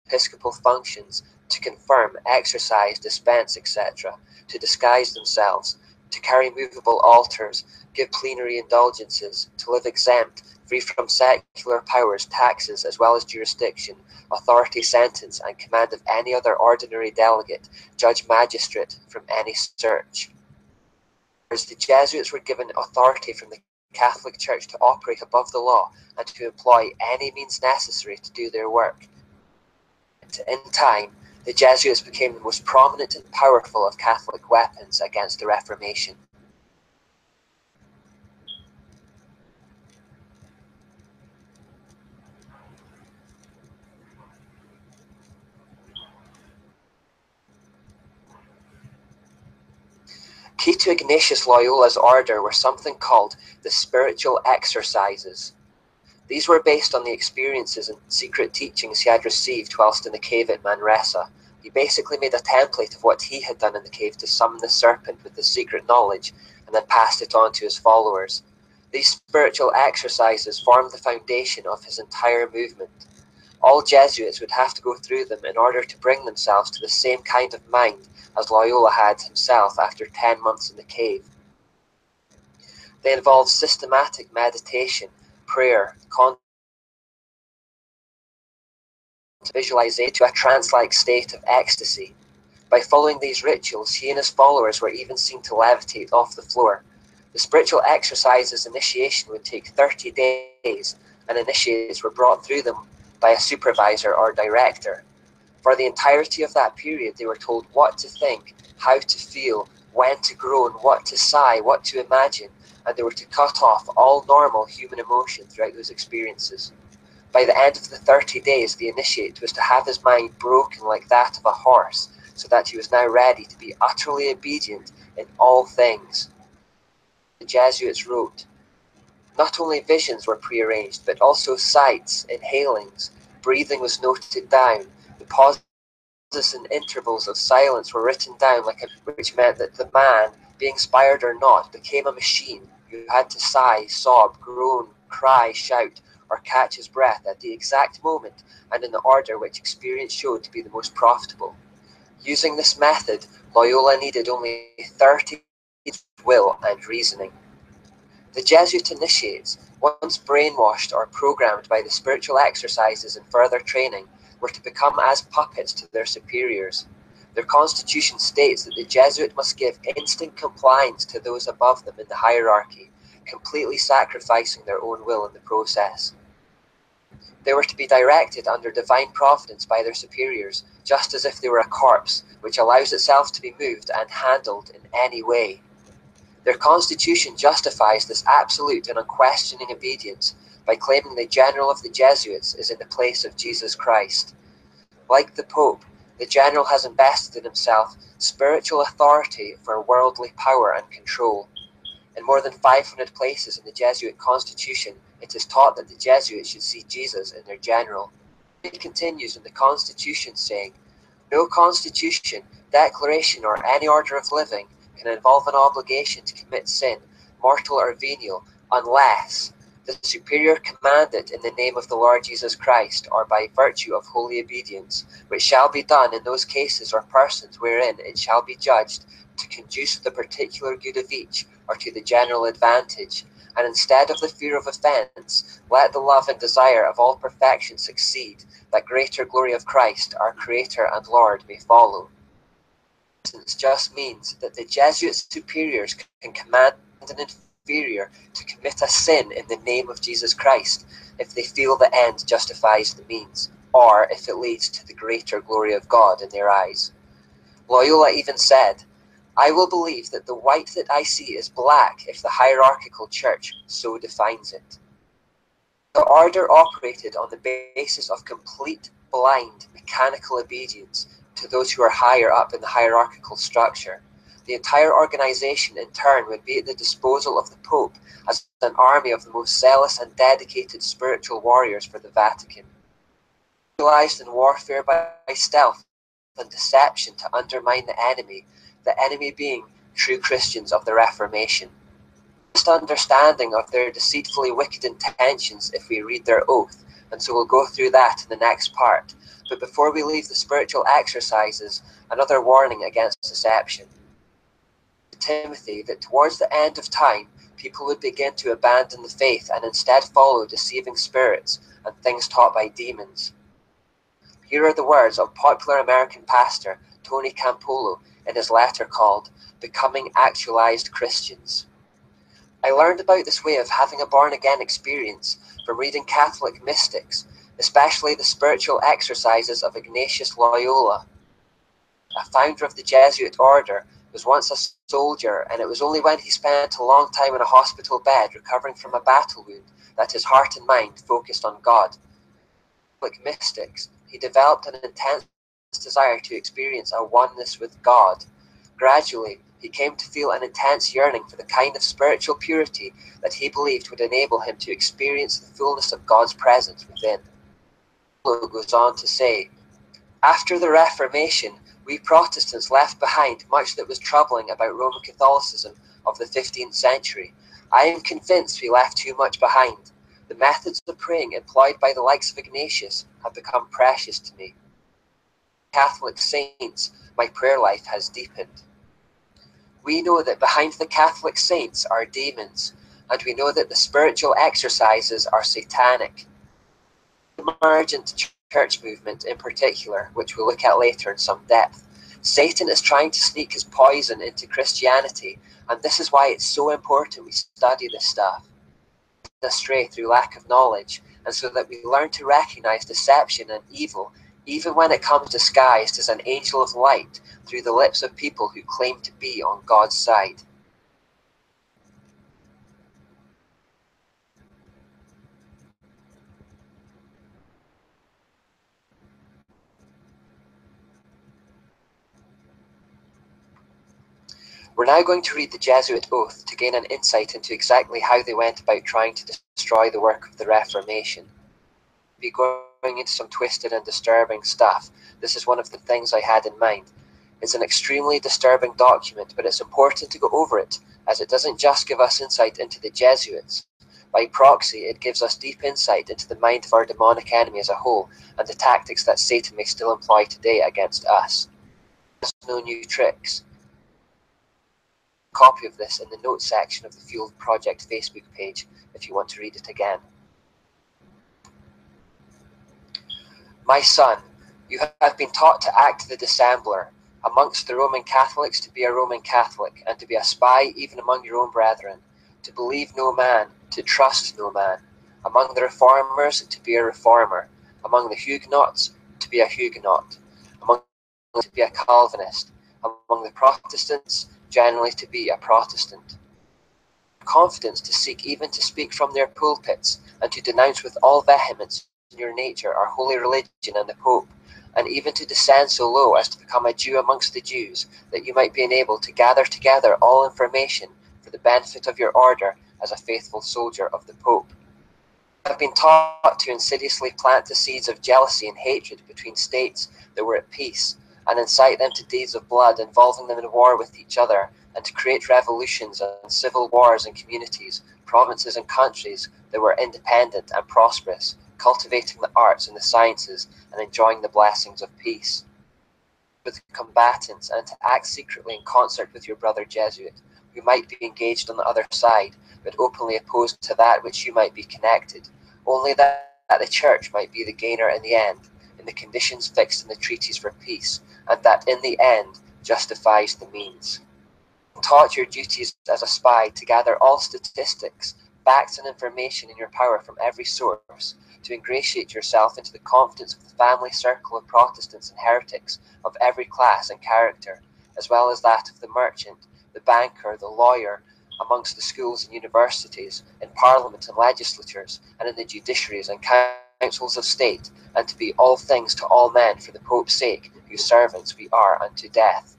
episcopal functions, to confirm, exercise, dispense, etc., to disguise themselves, to carry movable altars, give plenary indulgences, to live exempt, free from secular powers, taxes, as well as jurisdiction, authority, sentence, and command of any other ordinary delegate, judge, magistrate, from any search. Whereas the Jesuits were given authority from the Catholic Church to operate above the law and to employ any means necessary to do their work. In time, the Jesuits became the most prominent and powerful of Catholic weapons against the Reformation. Key to Ignatius Loyola's order were something called the spiritual exercises. These were based on the experiences and secret teachings he had received whilst in the cave at Manresa. He basically made a template of what he had done in the cave to summon the serpent with the secret knowledge and then passed it on to his followers. These spiritual exercises formed the foundation of his entire movement. All Jesuits would have to go through them in order to bring themselves to the same kind of mind as Loyola had himself after 10 months in the cave. They involve systematic meditation, prayer, visualization to a trance-like state of ecstasy. By following these rituals, he and his followers were even seen to levitate off the floor. The spiritual exercises initiation would take 30 days, and initiates were brought through them by a supervisor or director. For the entirety of that period, they were told what to think, how to feel, when to groan, what to sigh, what to imagine, and they were to cut off all normal human emotion throughout those experiences. By the end of the 30 days, the initiate was to have his mind broken like that of a horse, so that he was now ready to be utterly obedient in all things. The Jesuits wrote, not only visions were prearranged, but also sights, inhalings, breathing was noted down, the pauses and intervals of silence were written down, which meant that the man, being inspired or not, became a machine who had to sigh, sob, groan, cry, shout, or catch his breath at the exact moment and in the order which experience showed to be the most profitable. Using this method, Loyola needed only 30 will and reasoning. The Jesuit initiates, once brainwashed or programmed by the spiritual exercises and further training, were to become as puppets to their superiors. Their constitution states that the Jesuit must give instant compliance to those above them in the hierarchy, completely sacrificing their own will in the process. They were to be directed under divine providence by their superiors, just as if they were a corpse, which allows itself to be moved and handled in any way. Their constitution justifies this absolute and unquestioning obedience by claiming the general of the Jesuits is in the place of Jesus Christ. Like the Pope, the general has invested in himself spiritual authority for worldly power and control. In more than 500 places in the Jesuit constitution, it is taught that the Jesuits should see Jesus in their general. It continues in the constitution saying, no constitution, declaration, or any order of living can involve an obligation to commit sin, mortal or venial, unless the superior command it in the name of the Lord Jesus Christ, or by virtue of holy obedience, which shall be done in those cases or persons wherein it shall be judged to conduce to the particular good of each, or to the general advantage, and instead of the fear of offence, let the love and desire of all perfection succeed, that greater glory of Christ, our Creator and Lord, may follow. This just means that the Jesuit superiors can command an inferior to commit a sin in the name of Jesus Christ, if they feel the end justifies the means, or if it leads to the greater glory of God in their eyes. Loyola even said, I will believe that the white that I see is black if the hierarchical church so defines it. The order operated on the basis of complete, blind, mechanical obedience to those who are higher up in the hierarchical structure. The entire organization in turn would be at the disposal of the Pope as an army of the most zealous and dedicated spiritual warriors for the Vatican. Utilized in warfare by stealth and deception to undermine the enemy being true Christians of the Reformation. Just understanding of their deceitfully wicked intentions if we read their oath, and so we'll go through that in the next part. But before we leave the spiritual exercises, another warning against deception. Timothy, that towards the end of time, people would begin to abandon the faith and instead follow deceiving spirits and things taught by demons. Here are the words of popular American pastor Tony Campolo in his letter called Becoming Actualized Christians. I learned about this way of having a born-again experience from reading Catholic mystics, especially the spiritual exercises of Ignatius Loyola. A founder of the Jesuit order was once a soldier, and it was only when he spent a long time in a hospital bed recovering from a battle wound that his heart and mind focused on God. Like mystics, he developed an intense desire to experience a oneness with God. Gradually, he came to feel an intense yearning for the kind of spiritual purity that he believed would enable him to experience the fullness of God's presence within. Loyola goes on to say, after the Reformation, we Protestants left behind much that was troubling about Roman Catholicism of the 15th century. I am convinced we left too much behind. The methods of praying employed by the likes of Ignatius have become precious to me. Catholic saints, my prayer life has deepened. We know that behind the Catholic saints are demons. and we know that the spiritual exercises are satanic. The emergent church movement in particular, which we'll look at later in some depth, Satan is trying to sneak his poison into Christianity, and this is why it's so important we study this stuff. Astray through lack of knowledge, and so that we learn to recognize deception and evil, even when it comes disguised as an angel of light through the lips of people who claim to be on God's side. We're now going to read the Jesuit Oath to gain an insight into exactly how they went about trying to destroy the work of the Reformation. We'll be going into some twisted and disturbing stuff. This is one of the things I had in mind. It's an extremely disturbing document, but it's important to go over it, as it doesn't just give us insight into the Jesuits. By proxy, it gives us deep insight into the mind of our demonic enemy as a whole, and the tactics that Satan may still employ today against us. There's no new tricks. Copy of this in the notes section of the Fuel Project Facebook page if you want to read it again. My son, you have been taught to act the dissembler amongst the Roman Catholics, to be a Roman Catholic, and to be a spy even among your own brethren, to believe no man, to trust no man, among the Reformers to be a Reformer, among the Huguenots to be a Huguenot, among to be a Calvinist, among the Protestants generally to be a Protestant. Confidence to seek even to speak from their pulpits, and to denounce with all vehemence in your nature our holy religion and the Pope, and even to descend so low as to become a Jew amongst the Jews, that you might be enabled to gather together all information for the benefit of your order as a faithful soldier of the Pope. You have been taught to insidiously plant the seeds of jealousy and hatred between states that were at peace, and incite them to deeds of blood, involving them in war with each other, and to create revolutions and civil wars in communities, provinces and countries that were independent and prosperous, cultivating the arts and the sciences, and enjoying the blessings of peace. With combatants, and to act secretly in concert with your brother Jesuit, who might be engaged on the other side, but openly opposed to that which you might be connected, only that the Church might be the gainer in the end, in the conditions fixed in the treaties for peace, and that in the end justifies the means. Taught your duties as a spy to gather all statistics, facts and information in your power from every source, to ingratiate yourself into the confidence of the family circle of Protestants and heretics of every class and character, as well as that of the merchant, the banker, the lawyer, amongst the schools and universities, in parliament and legislatures, and in the judiciaries and councils of state, and to be all things to all men for the Pope's sake, whose servants we are unto death.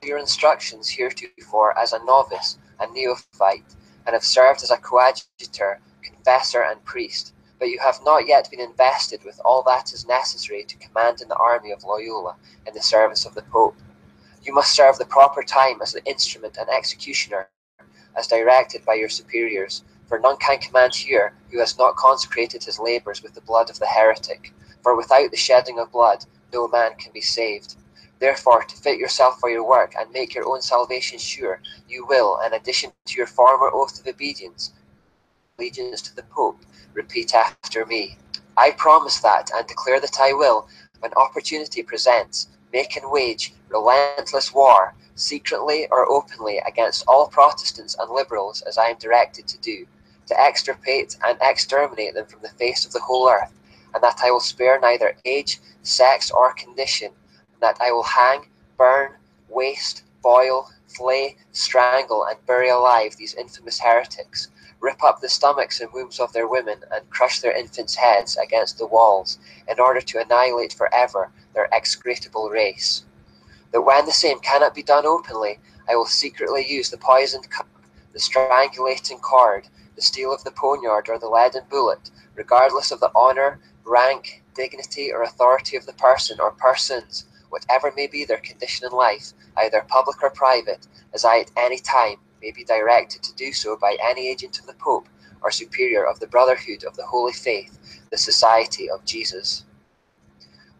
Your instructions heretofore as a novice, a neophyte, and have served as a coadjutor, confessor, and priest, but you have not yet been invested with all that is necessary to command in the army of Loyola in the service of the Pope. You must serve the proper time as the instrument and executioner, as directed by your superiors, for none can command here who has not consecrated his labours with the blood of the heretic, for without the shedding of blood no man can be saved. Therefore, to fit yourself for your work and make your own salvation sure, you will, in addition to your former oath of obedience, allegiance to the Pope, repeat after me. I promise that, and declare that I will, when opportunity presents, make and wage relentless war, secretly or openly, against all Protestants and Liberals, as I am directed to do, to extirpate and exterminate them from the face of the whole earth, and that I will spare neither age, sex, or condition, and that I will hang, burn, waste, boil, flay, strangle, and bury alive these infamous heretics, rip up the stomachs and wombs of their women, and crush their infants' heads against the walls, in order to annihilate forever their execrable race. That when the same cannot be done openly, I will secretly use the poisoned cup, the strangulating cord, the steel of the poniard, or the leaden bullet, regardless of the honour, rank, dignity, or authority of the person or persons, whatever may be their condition in life, either public or private, as I at any time may be directed to do so by any agent of the Pope or superior of the Brotherhood of the Holy Faith, the Society of Jesus.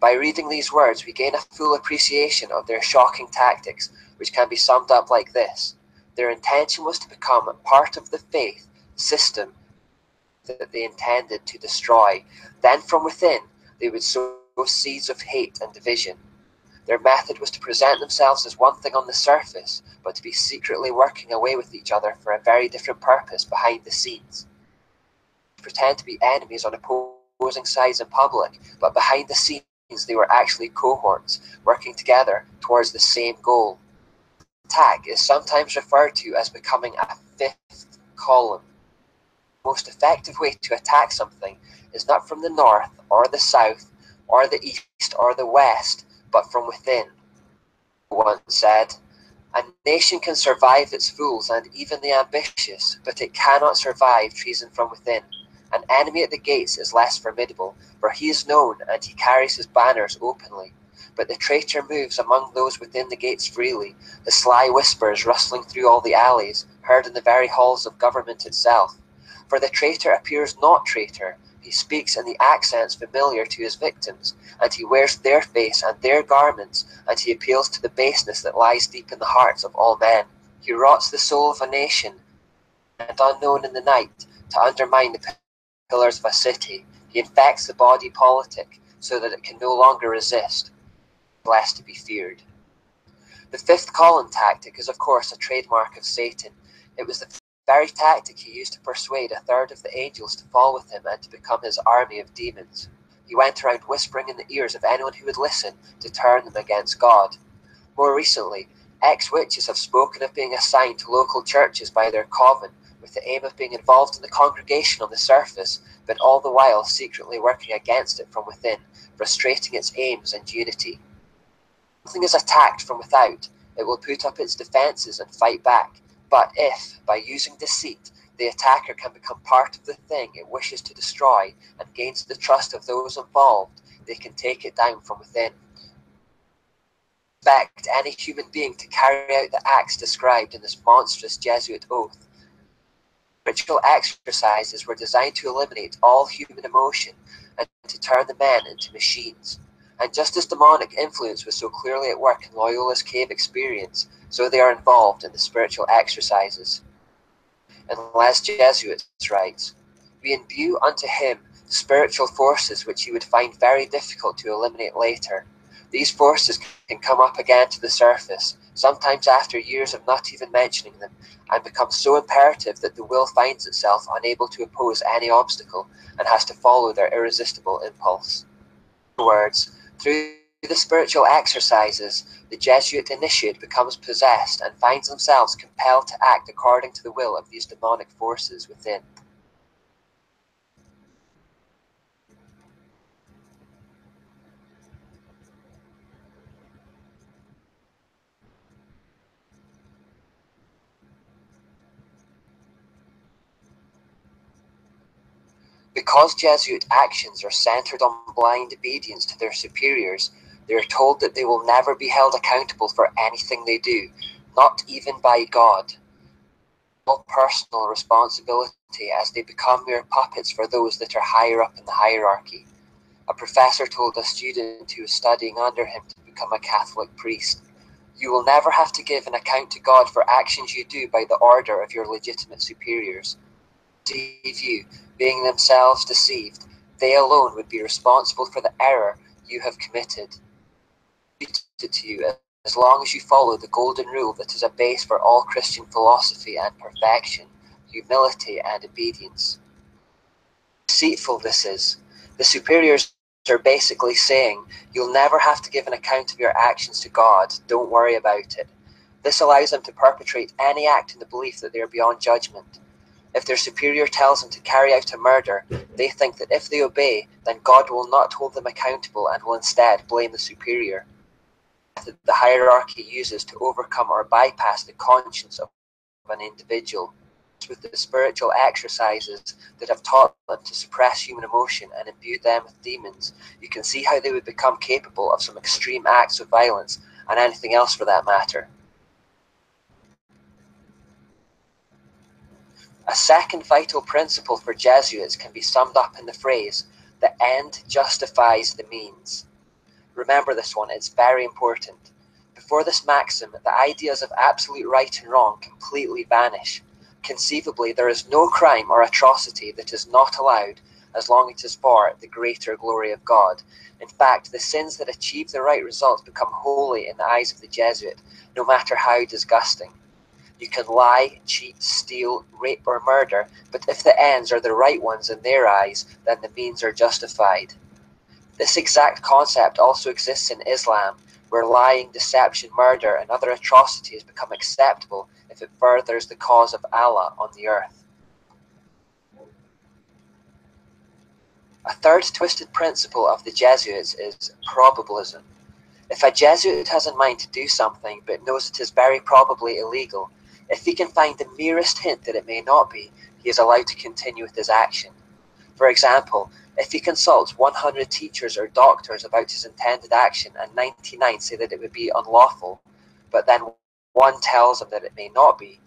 By reading these words, we gain a full appreciation of their shocking tactics, which can be summed up like this. Their intention was to become part of the faith system that they intended to destroy. Then from within, they would sow seeds of hate and division. Their method was to present themselves as one thing on the surface, but to be secretly working away with each other for a very different purpose behind the scenes. Pretend to be enemies on opposing sides in public, but behind the scenes they were actually cohorts working together towards the same goal. Attack is sometimes referred to as becoming a fifth column. The most effective way to attack something is not from the north or the south or the east or the west, but from within. One said, "A nation can survive its fools and even the ambitious, but it cannot survive treason from within. An enemy at the gates is less formidable, for he is known and he carries his banners openly. But the traitor moves among those within the gates freely, the sly whispers rustling through all the alleys, heard in the very halls of government itself. For the traitor appears not traitor, he speaks in the accents familiar to his victims, and he wears their face and their garments, and he appeals to the baseness that lies deep in the hearts of all men. He rots the soul of a nation, and unknown in the night, to undermine the pillars of a city. He infects the body politic, so that it can no longer resist, less to be feared." The fifth column tactic is of course a trademark of Satan. It was the very tactic he used to persuade a third of the angels to fall with him and to become his army of demons. He went around whispering in the ears of anyone who would listen to turn them against God. More recently, ex-witches have spoken of being assigned to local churches by their coven with the aim of being involved in the congregation on the surface, but all the while secretly working against it from within, frustrating its aims and unity. If something is attacked from without, it will put up its defenses and fight back. But if, by using deceit, the attacker can become part of the thing it wishes to destroy and gains the trust of those involved, they can take it down from within. Expect any human being to carry out the acts described in this monstrous Jesuit oath. Ritual exercises were designed to eliminate all human emotion and to turn the men into machines. And just as demonic influence was so clearly at work in Loyola's cave experience, so they are involved in the spiritual exercises. And Les Jesuits writes, "We imbue unto him spiritual forces which he would find very difficult to eliminate later. These forces can come up again to the surface, sometimes after years of not even mentioning them, and become so imperative that the will finds itself unable to oppose any obstacle and has to follow their irresistible impulse." In other words, through the spiritual exercises, the Jesuit initiate becomes possessed and finds themselves compelled to act according to the will of these demonic forces within. Because Jesuit actions are centered on blind obedience to their superiors, they are told that they will never be held accountable for anything they do, not even by God. All personal responsibility as they become mere puppets for those that are higher up in the hierarchy. A professor told a student who was studying under him to become a Catholic priest, "You will never have to give an account to God for actions you do by the order of your legitimate superiors. Deceive you, being themselves deceived, they alone would be responsible for the error you have committed. To you as long as you follow the golden rule that is a base for all Christian philosophy and perfection, humility and obedience." Deceitful this is. The superiors are basically saying, you'll never have to give an account of your actions to God, don't worry about it. This allows them to perpetrate any act in the belief that they are beyond judgment. If their superior tells them to carry out a murder, they think that if they obey, then God will not hold them accountable and will instead blame the superior. The hierarchy uses to overcome or bypass the conscience of an individual. With the spiritual exercises that have taught them to suppress human emotion and imbued them with demons, you can see how they would become capable of some extreme acts of violence, and anything else for that matter. A second vital principle for Jesuits can be summed up in the phrase, "the end justifies the means." Remember this one, it's very important. Before this maxim, the ideas of absolute right and wrong completely vanish. Conceivably, there is no crime or atrocity that is not allowed as long as it is for the greater glory of God. In fact, the sins that achieve the right results become holy in the eyes of the Jesuit, no matter how disgusting. You can lie, cheat, steal, rape, or murder, but if the ends are the right ones in their eyes, then the means are justified. This exact concept also exists in Islam, where lying, deception, murder, and other atrocities become acceptable if it furthers the cause of Allah on the earth. A third twisted principle of the Jesuits is probabilism. If a Jesuit has in mind to do something but knows it is very probably illegal, if he can find the merest hint that it may not be, he is allowed to continue with his action. For example, if he consults 100 teachers or doctors about his intended action and 99 say that it would be unlawful, but then one tells him that it may not be,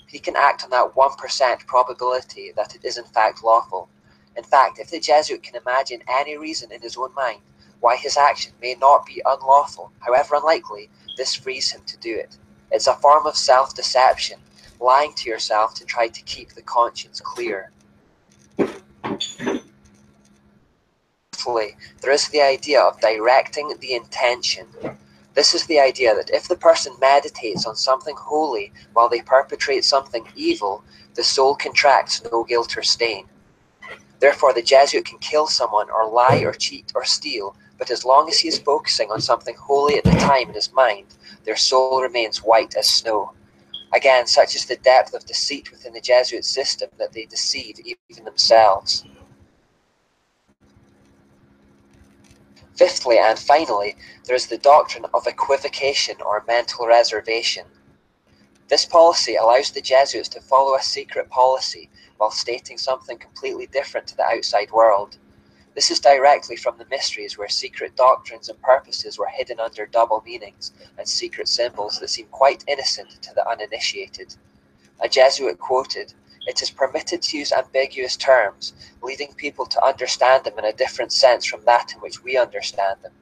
he can act on that 1% probability that it is in fact lawful. In fact, if the Jesuit can imagine any reason in his own mind why his action may not be unlawful, however unlikely, this frees him to do it. It's a form of self-deception, lying to yourself to try to keep the conscience clear. There is the idea of directing the intention. This is the idea that if the person meditates on something holy while they perpetrate something evil, the soul contracts no guilt or stain. Therefore, the Jesuit can kill someone or lie or cheat or steal, but as long as he is focusing on something holy at the time in his mind, their soul remains white as snow. Again, such is the depth of deceit within the Jesuit system that they deceive even themselves. Fifthly and finally, there is the doctrine of equivocation or mental reservation. This policy allows the Jesuits to follow a secret policy while stating something completely different to the outside world. This is directly from the mysteries where secret doctrines and purposes were hidden under double meanings and secret symbols that seem quite innocent to the uninitiated. A Jesuit quoted, "It is permitted to use ambiguous terms, leading people to understand them in a different sense from that in which we understand them.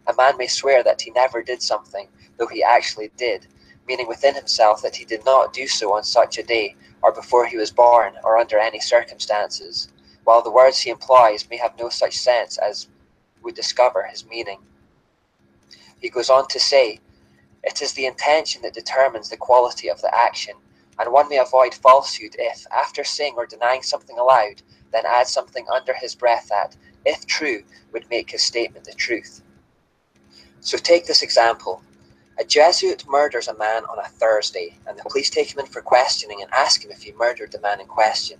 A man may swear that he never did something, though he actually did, meaning within himself that he did not do so on such a day, or before he was born, or under any circumstances, while the words he employs may have no such sense as would discover his meaning." He goes on to say, "It is the intention that determines the quality of the action, and one may avoid falsehood if, after saying or denying something aloud, then add something under his breath that, if true, would make his statement the truth." So take this example. A Jesuit murders a man on a Thursday, and the police take him in for questioning and ask him if he murdered the man in question.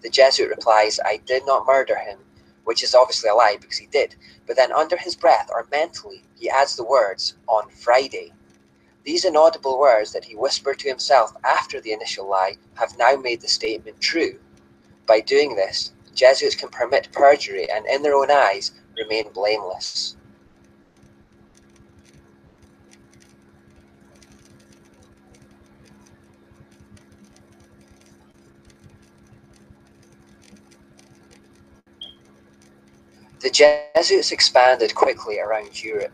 The Jesuit replies, "I did not murder him," which is obviously a lie because he did, but then under his breath or mentally he adds the words, "on Friday." These inaudible words that he whispered to himself after the initial lie have now made the statement true. By doing this, Jesuits can permit perjury and in their own eyes remain blameless. The Jesuits expanded quickly around Europe.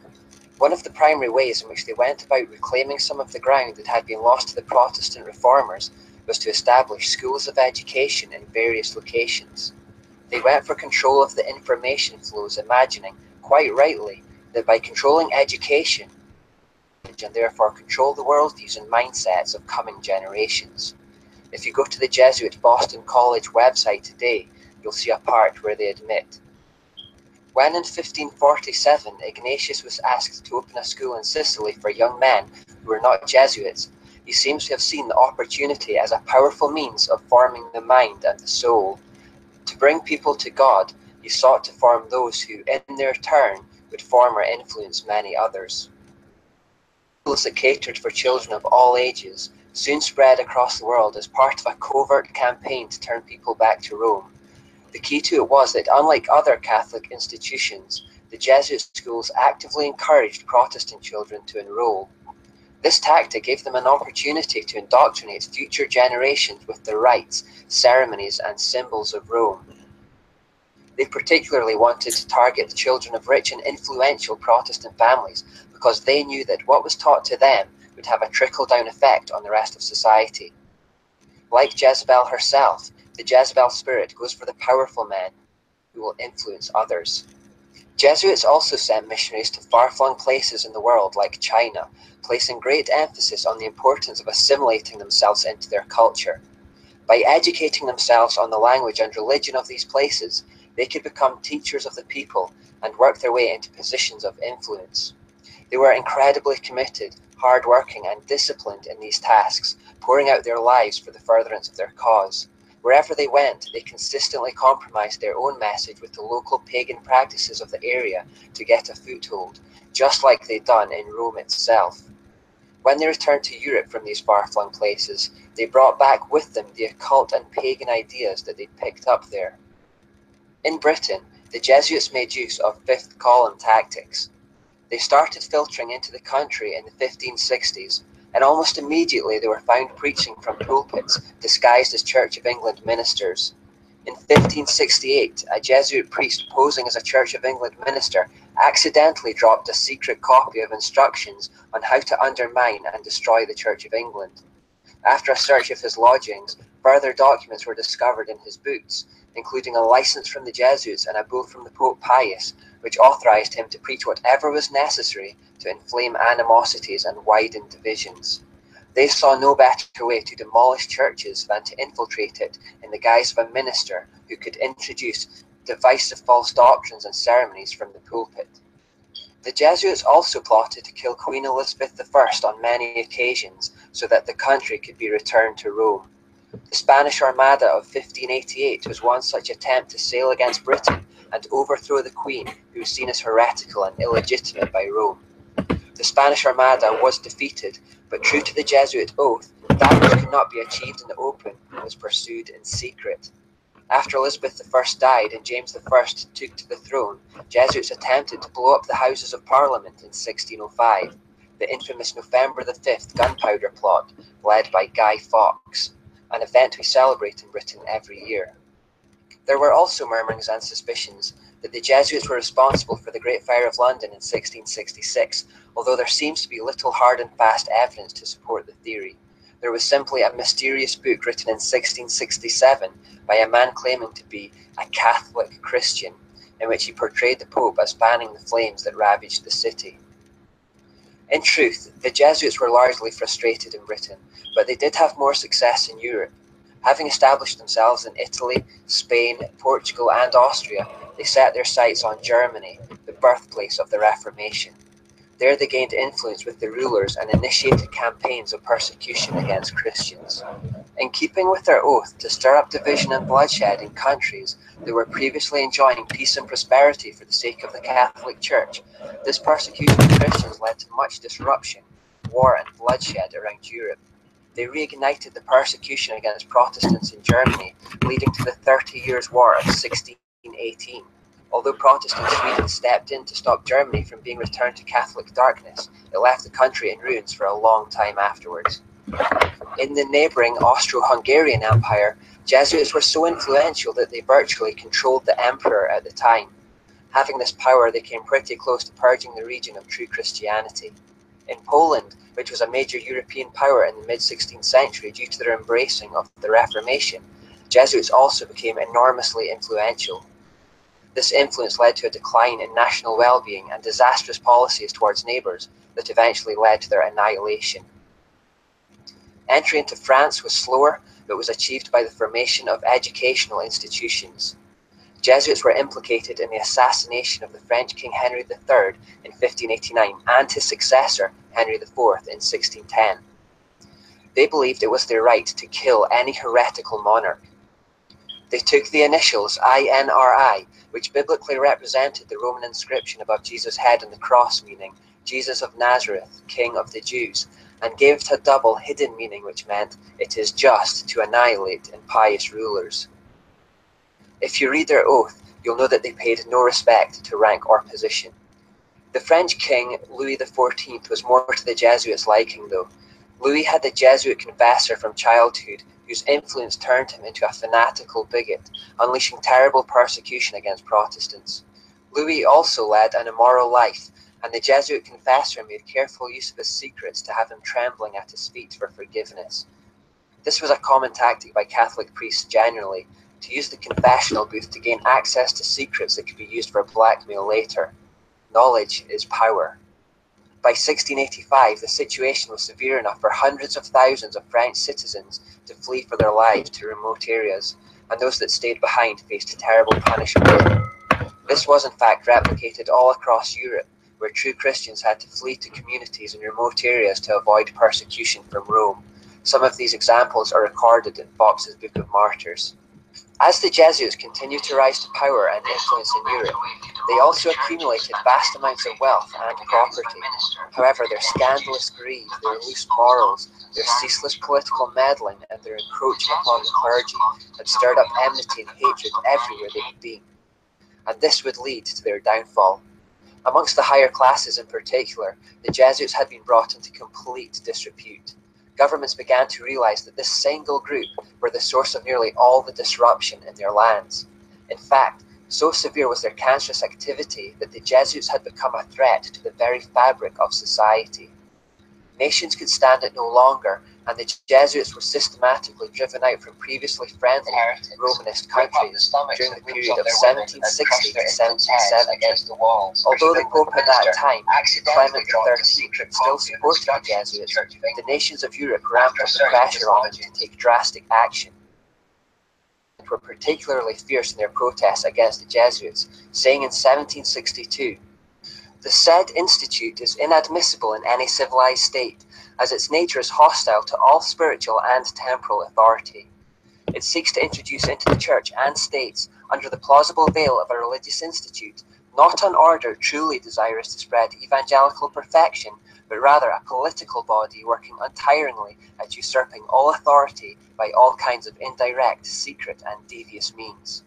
One of the primary ways in which they went about reclaiming some of the ground that had been lost to the Protestant reformers was to establish schools of education in various locations. They went for control of the information flows, imagining, quite rightly, that by controlling education, and therefore control the worldviews and mindsets of coming generations. If you go to the Jesuit Boston College website today, you'll see a part where they admit, when in 1547 Ignatius was asked to open a school in Sicily for young men who were not Jesuits, he seems to have seen the opportunity as a powerful means of forming the mind and the soul. To bring people to God, he sought to form those who, in their turn, would form or influence many others. Schools that catered for children of all ages soon spread across the world as part of a covert campaign to turn people back to Rome. The key to it was that, unlike other Catholic institutions, the Jesuit schools actively encouraged Protestant children to enroll. This tactic gave them an opportunity to indoctrinate future generations with the rites, ceremonies, and symbols of Rome. They particularly wanted to target the children of rich and influential Protestant families because they knew that what was taught to them would have a trickle-down effect on the rest of society. Like Jezebel herself, the Jezebel spirit goes for the powerful men who will influence others. Jesuits also sent missionaries to far-flung places in the world like China, placing great emphasis on the importance of assimilating themselves into their culture. By educating themselves on the language and religion of these places, they could become teachers of the people and work their way into positions of influence. They were incredibly committed, hard-working and disciplined in these tasks, pouring out their lives for the furtherance of their cause. Wherever they went, they consistently compromised their own message with the local pagan practices of the area to get a foothold, just like they'd done in Rome itself. When they returned to Europe from these far-flung places, they brought back with them the occult and pagan ideas that they'd picked up there. In Britain, the Jesuits made use of fifth column tactics. They started filtering into the country in the 1560s, and almost immediately they were found preaching from pulpits disguised as Church of England ministers. In 1568, a Jesuit priest posing as a Church of England minister accidentally dropped a secret copy of instructions on how to undermine and destroy the Church of England. After a search of his lodgings, further documents were discovered in his boots, including a license from the Jesuits and a bull from the Pope Pius, which authorized him to preach whatever was necessary to inflame animosities and widen divisions. They saw no better way to demolish churches than to infiltrate it in the guise of a minister who could introduce divisive false doctrines and ceremonies from the pulpit. The Jesuits also plotted to kill Queen Elizabeth I on many occasions so that the country could be returned to Rome. The Spanish Armada of 1588 was one such attempt to sail against Britain and overthrow the Queen, who was seen as heretical and illegitimate by Rome. The Spanish Armada was defeated, but true to the Jesuit oath, that which could not be achieved in the open was pursued in secret. After Elizabeth I died and James I took to the throne, Jesuits attempted to blow up the Houses of Parliament in 1605, the infamous November the 5th gunpowder plot led by Guy Fawkes, an event we celebrate in Britain every year. There were also murmurings and suspicions that the Jesuits were responsible for the Great Fire of London in 1666, although there seems to be little hard and fast evidence to support the theory. There was simply a mysterious book written in 1667 by a man claiming to be a Catholic Christian, in which he portrayed the Pope as fanning the flames that ravaged the city. In truth, the Jesuits were largely frustrated in Britain, but they did have more success in Europe. Having established themselves in Italy, Spain, Portugal and Austria, they set their sights on Germany, the birthplace of the Reformation. There they gained influence with the rulers and initiated campaigns of persecution against Christians. In keeping with their oath to stir up division and bloodshed in countries that were previously enjoying peace and prosperity for the sake of the Catholic Church, this persecution of Christians led to much disruption, war and bloodshed around Europe. They reignited the persecution against Protestants in Germany, leading to the 30 Years' War of 1618. Although Protestant Sweden stepped in to stop Germany from being returned to Catholic darkness, it left the country in ruins for a long time afterwards. In the neighbouring Austro-Hungarian Empire, Jesuits were so influential that they virtually controlled the emperor at the time. Having this power, they came pretty close to purging the region of true Christianity. In Poland, which was a major European power in the mid-16th century due to their embracing of the Reformation, Jesuits also became enormously influential. This influence led to a decline in national well-being and disastrous policies towards neighbours that eventually led to their annihilation. Entry into France was slower, but was achieved by the formation of educational institutions. Jesuits were implicated in the assassination of the French King Henry III in 1589 and his successor, Henry IV, in 1610. They believed it was their right to kill any heretical monarch. They took the initials INRI, which biblically represented the Roman inscription above Jesus' head on the cross, meaning Jesus of Nazareth, King of the Jews, and gave it a double hidden meaning, which meant it is just to annihilate impious rulers. If you read their oath, you'll know that they paid no respect to rank or position. The French king, Louis XIV, was more to the Jesuits' liking, though. Louis had the Jesuit confessor from childhood whose influence turned him into a fanatical bigot, unleashing terrible persecution against Protestants. Louis also led an immoral life, and the Jesuit confessor made careful use of his secrets to have him trembling at his feet for forgiveness. This was a common tactic by Catholic priests generally, to use the confessional booth to gain access to secrets that could be used for blackmail later. Knowledge is power. By 1685, the situation was severe enough for hundreds of thousands of French citizens to flee for their lives to remote areas, and those that stayed behind faced terrible punishment. This was in fact replicated all across Europe, where true Christians had to flee to communities in remote areas to avoid persecution from Rome. Some of these examples are recorded in Fox's Book of Martyrs. As the Jesuits continued to rise to power and influence in Europe, they also accumulated vast amounts of wealth and property. However, their scandalous greed, their loose morals, their ceaseless political meddling, and their encroachment upon the clergy had stirred up enmity and hatred everywhere they had been. And this would lead to their downfall. Amongst the higher classes in particular, the Jesuits had been brought into complete disrepute. Governments began to realize that this single group were the source of nearly all the disruption in their lands. In fact, so severe was their cancerous activity that the Jesuits had become a threat to the very fabric of society. Nations could stand it no longer, and the Jesuits were systematically driven out from previously friendly Romanist countries during the period of 1760 to 1770. Although the Pope at that time, Clement XIII, still supported the Jesuits, the nations of Europe ramped up the pressure on them to take drastic action, and were particularly fierce in their protests against the Jesuits, saying in 1762, "The said institute is inadmissible in any civilized state, as its nature is hostile to all spiritual and temporal authority. It seeks to introduce into the Church and states, under the plausible veil of a religious institute, not an order truly desirous to spread evangelical perfection, but rather a political body working untiringly at usurping all authority by all kinds of indirect, secret, and devious means.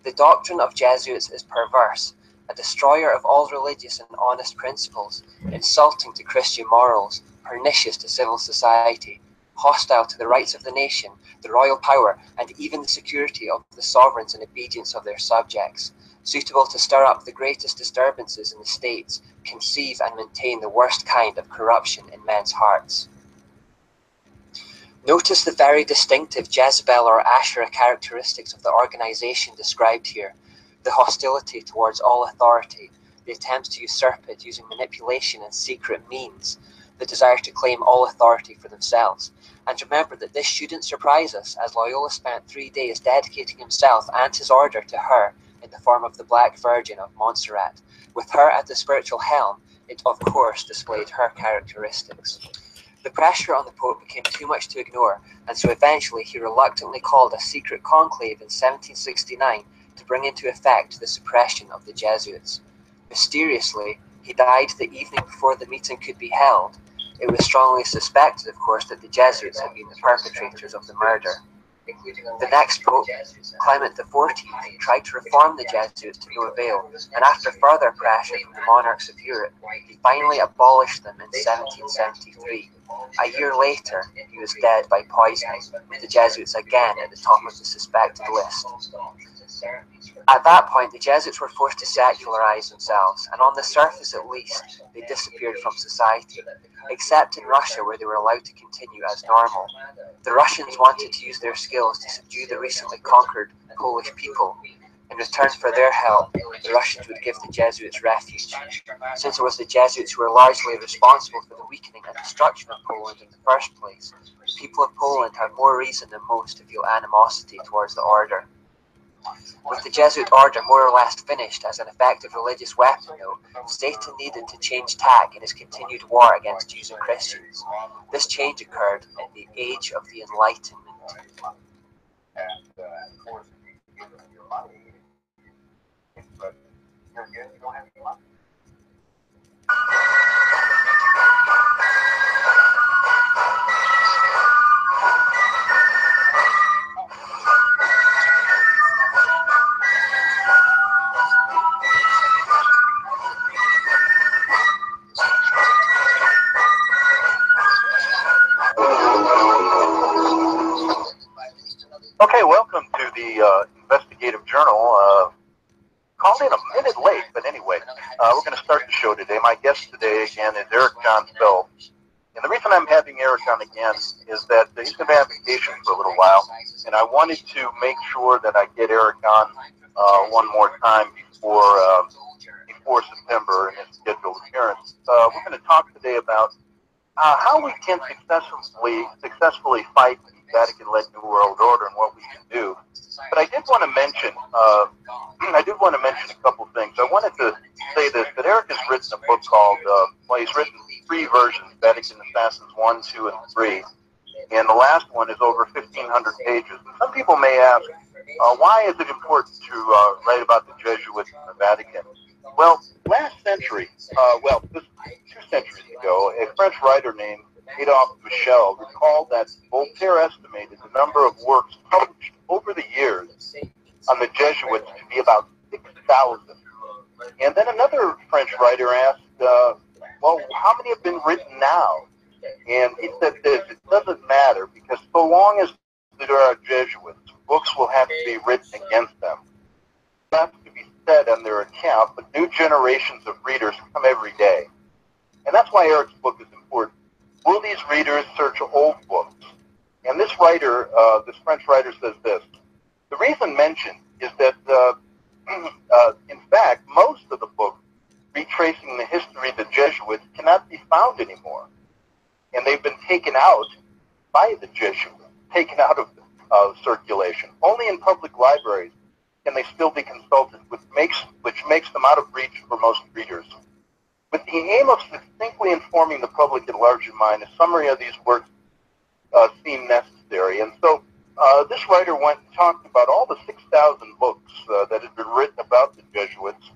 The doctrine of Jesuits is perverse, a destroyer of all religious and honest principles, insulting to Christian morals, pernicious to civil society, hostile to the rights of the nation, the royal power, and even the security of the sovereigns and obedience of their subjects, suitable to stir up the greatest disturbances in the states, conceive and maintain the worst kind of corruption in men's hearts." Notice the very distinctive Jezebel or Asherah characteristics of the organization described here: the hostility towards all authority, the attempts to usurp it using manipulation and secret means, the desire to claim all authority for themselves. And remember that this shouldn't surprise us, as Loyola spent 3 days dedicating himself and his order to her in the form of the Black Virgin of Montserrat. With her at the spiritual helm, it of course displayed her characteristics. The pressure on the Pope became too much to ignore, and so eventually he reluctantly called a secret conclave in 1769 to bring into effect the suppression of the Jesuits. Mysteriously, he died the evening before the meeting could be held. It was strongly suspected, of course, that the Jesuits had been the perpetrators of the murder. The next Pope, Clement XIV, tried to reform the Jesuits to no avail, and after further pressure from the monarchs of Europe, he finally abolished them in 1773. A year later, he was dead by poisoning, with the Jesuits again at the top of the suspected list. At that point, the Jesuits were forced to secularize themselves, and on the surface at least, they disappeared from society, except in Russia, where they were allowed to continue as normal. The Russians wanted to use their skills to subdue the recently conquered Polish people. In return for their help, the Russians would give the Jesuits refuge. Since it was the Jesuits who were largely responsible for the weakening and destruction of Poland in the first place, the people of Poland had more reason than most to feel animosity towards the order. With the Jesuit order more or less finished as an effective religious weapon, though, Satan needed to change tack in his continued war against Jews and Christians. This change occurred in the Age of the Enlightenment. Okay, welcome to the investigative journal. Called in a minute late, but anyway, we're going to start the show today. My guest today again is Eric John Phelps. And the reason I'm having Eric on again is that he's going to have vacation for a little while, and I wanted to make sure that I get Eric on one more time before September in his scheduled appearance. We're going to talk today about how we can successfully fight the Vatican-led New World Order and what we can do. But I did want to mention a couple things. I wanted to say this, that Eric has written a book called, he's written 3 versions, Vatican Assassins 1, 2, and 3. And the last one is over 1,500 pages. And some people may ask, why is it important to write about the Jesuits in the Vatican? Well, last century, just 2 centuries ago, a French writer named Adolphe Michel recalled that Voltaire estimated the number of works published over the years on the Jesuits to be about 6,000. And then another French writer asked, how many have been written now? And he said this: it doesn't matter, because so long as there are Jesuits, books will have to be written against them. That's to be said on their account, but new generations of readers come every day. And that's why Eric's book is important. Will these readers search old books? And this writer, this French writer, says this: the reason mentioned is that, in fact, most of the books retracing the history of the Jesuits cannot be found anymore. And they've been taken out by the Jesuits, taken out of circulation. Only in public libraries can they still be consulted, which makes them out of reach for most readers. With the aim of succinctly informing the public at large in mind, a summary of these works seemed necessary. And so this writer went and talked about all the 6,000 books that had been written about the Jesuits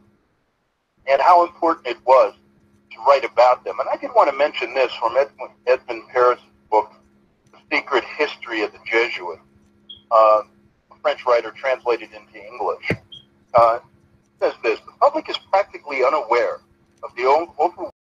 and how important it was to write about them. And I did want to mention this from Edmund Paris' book, The Secret History of the Jesuits, a French writer translated into English. It says this: the public is practically unaware of the overwhelming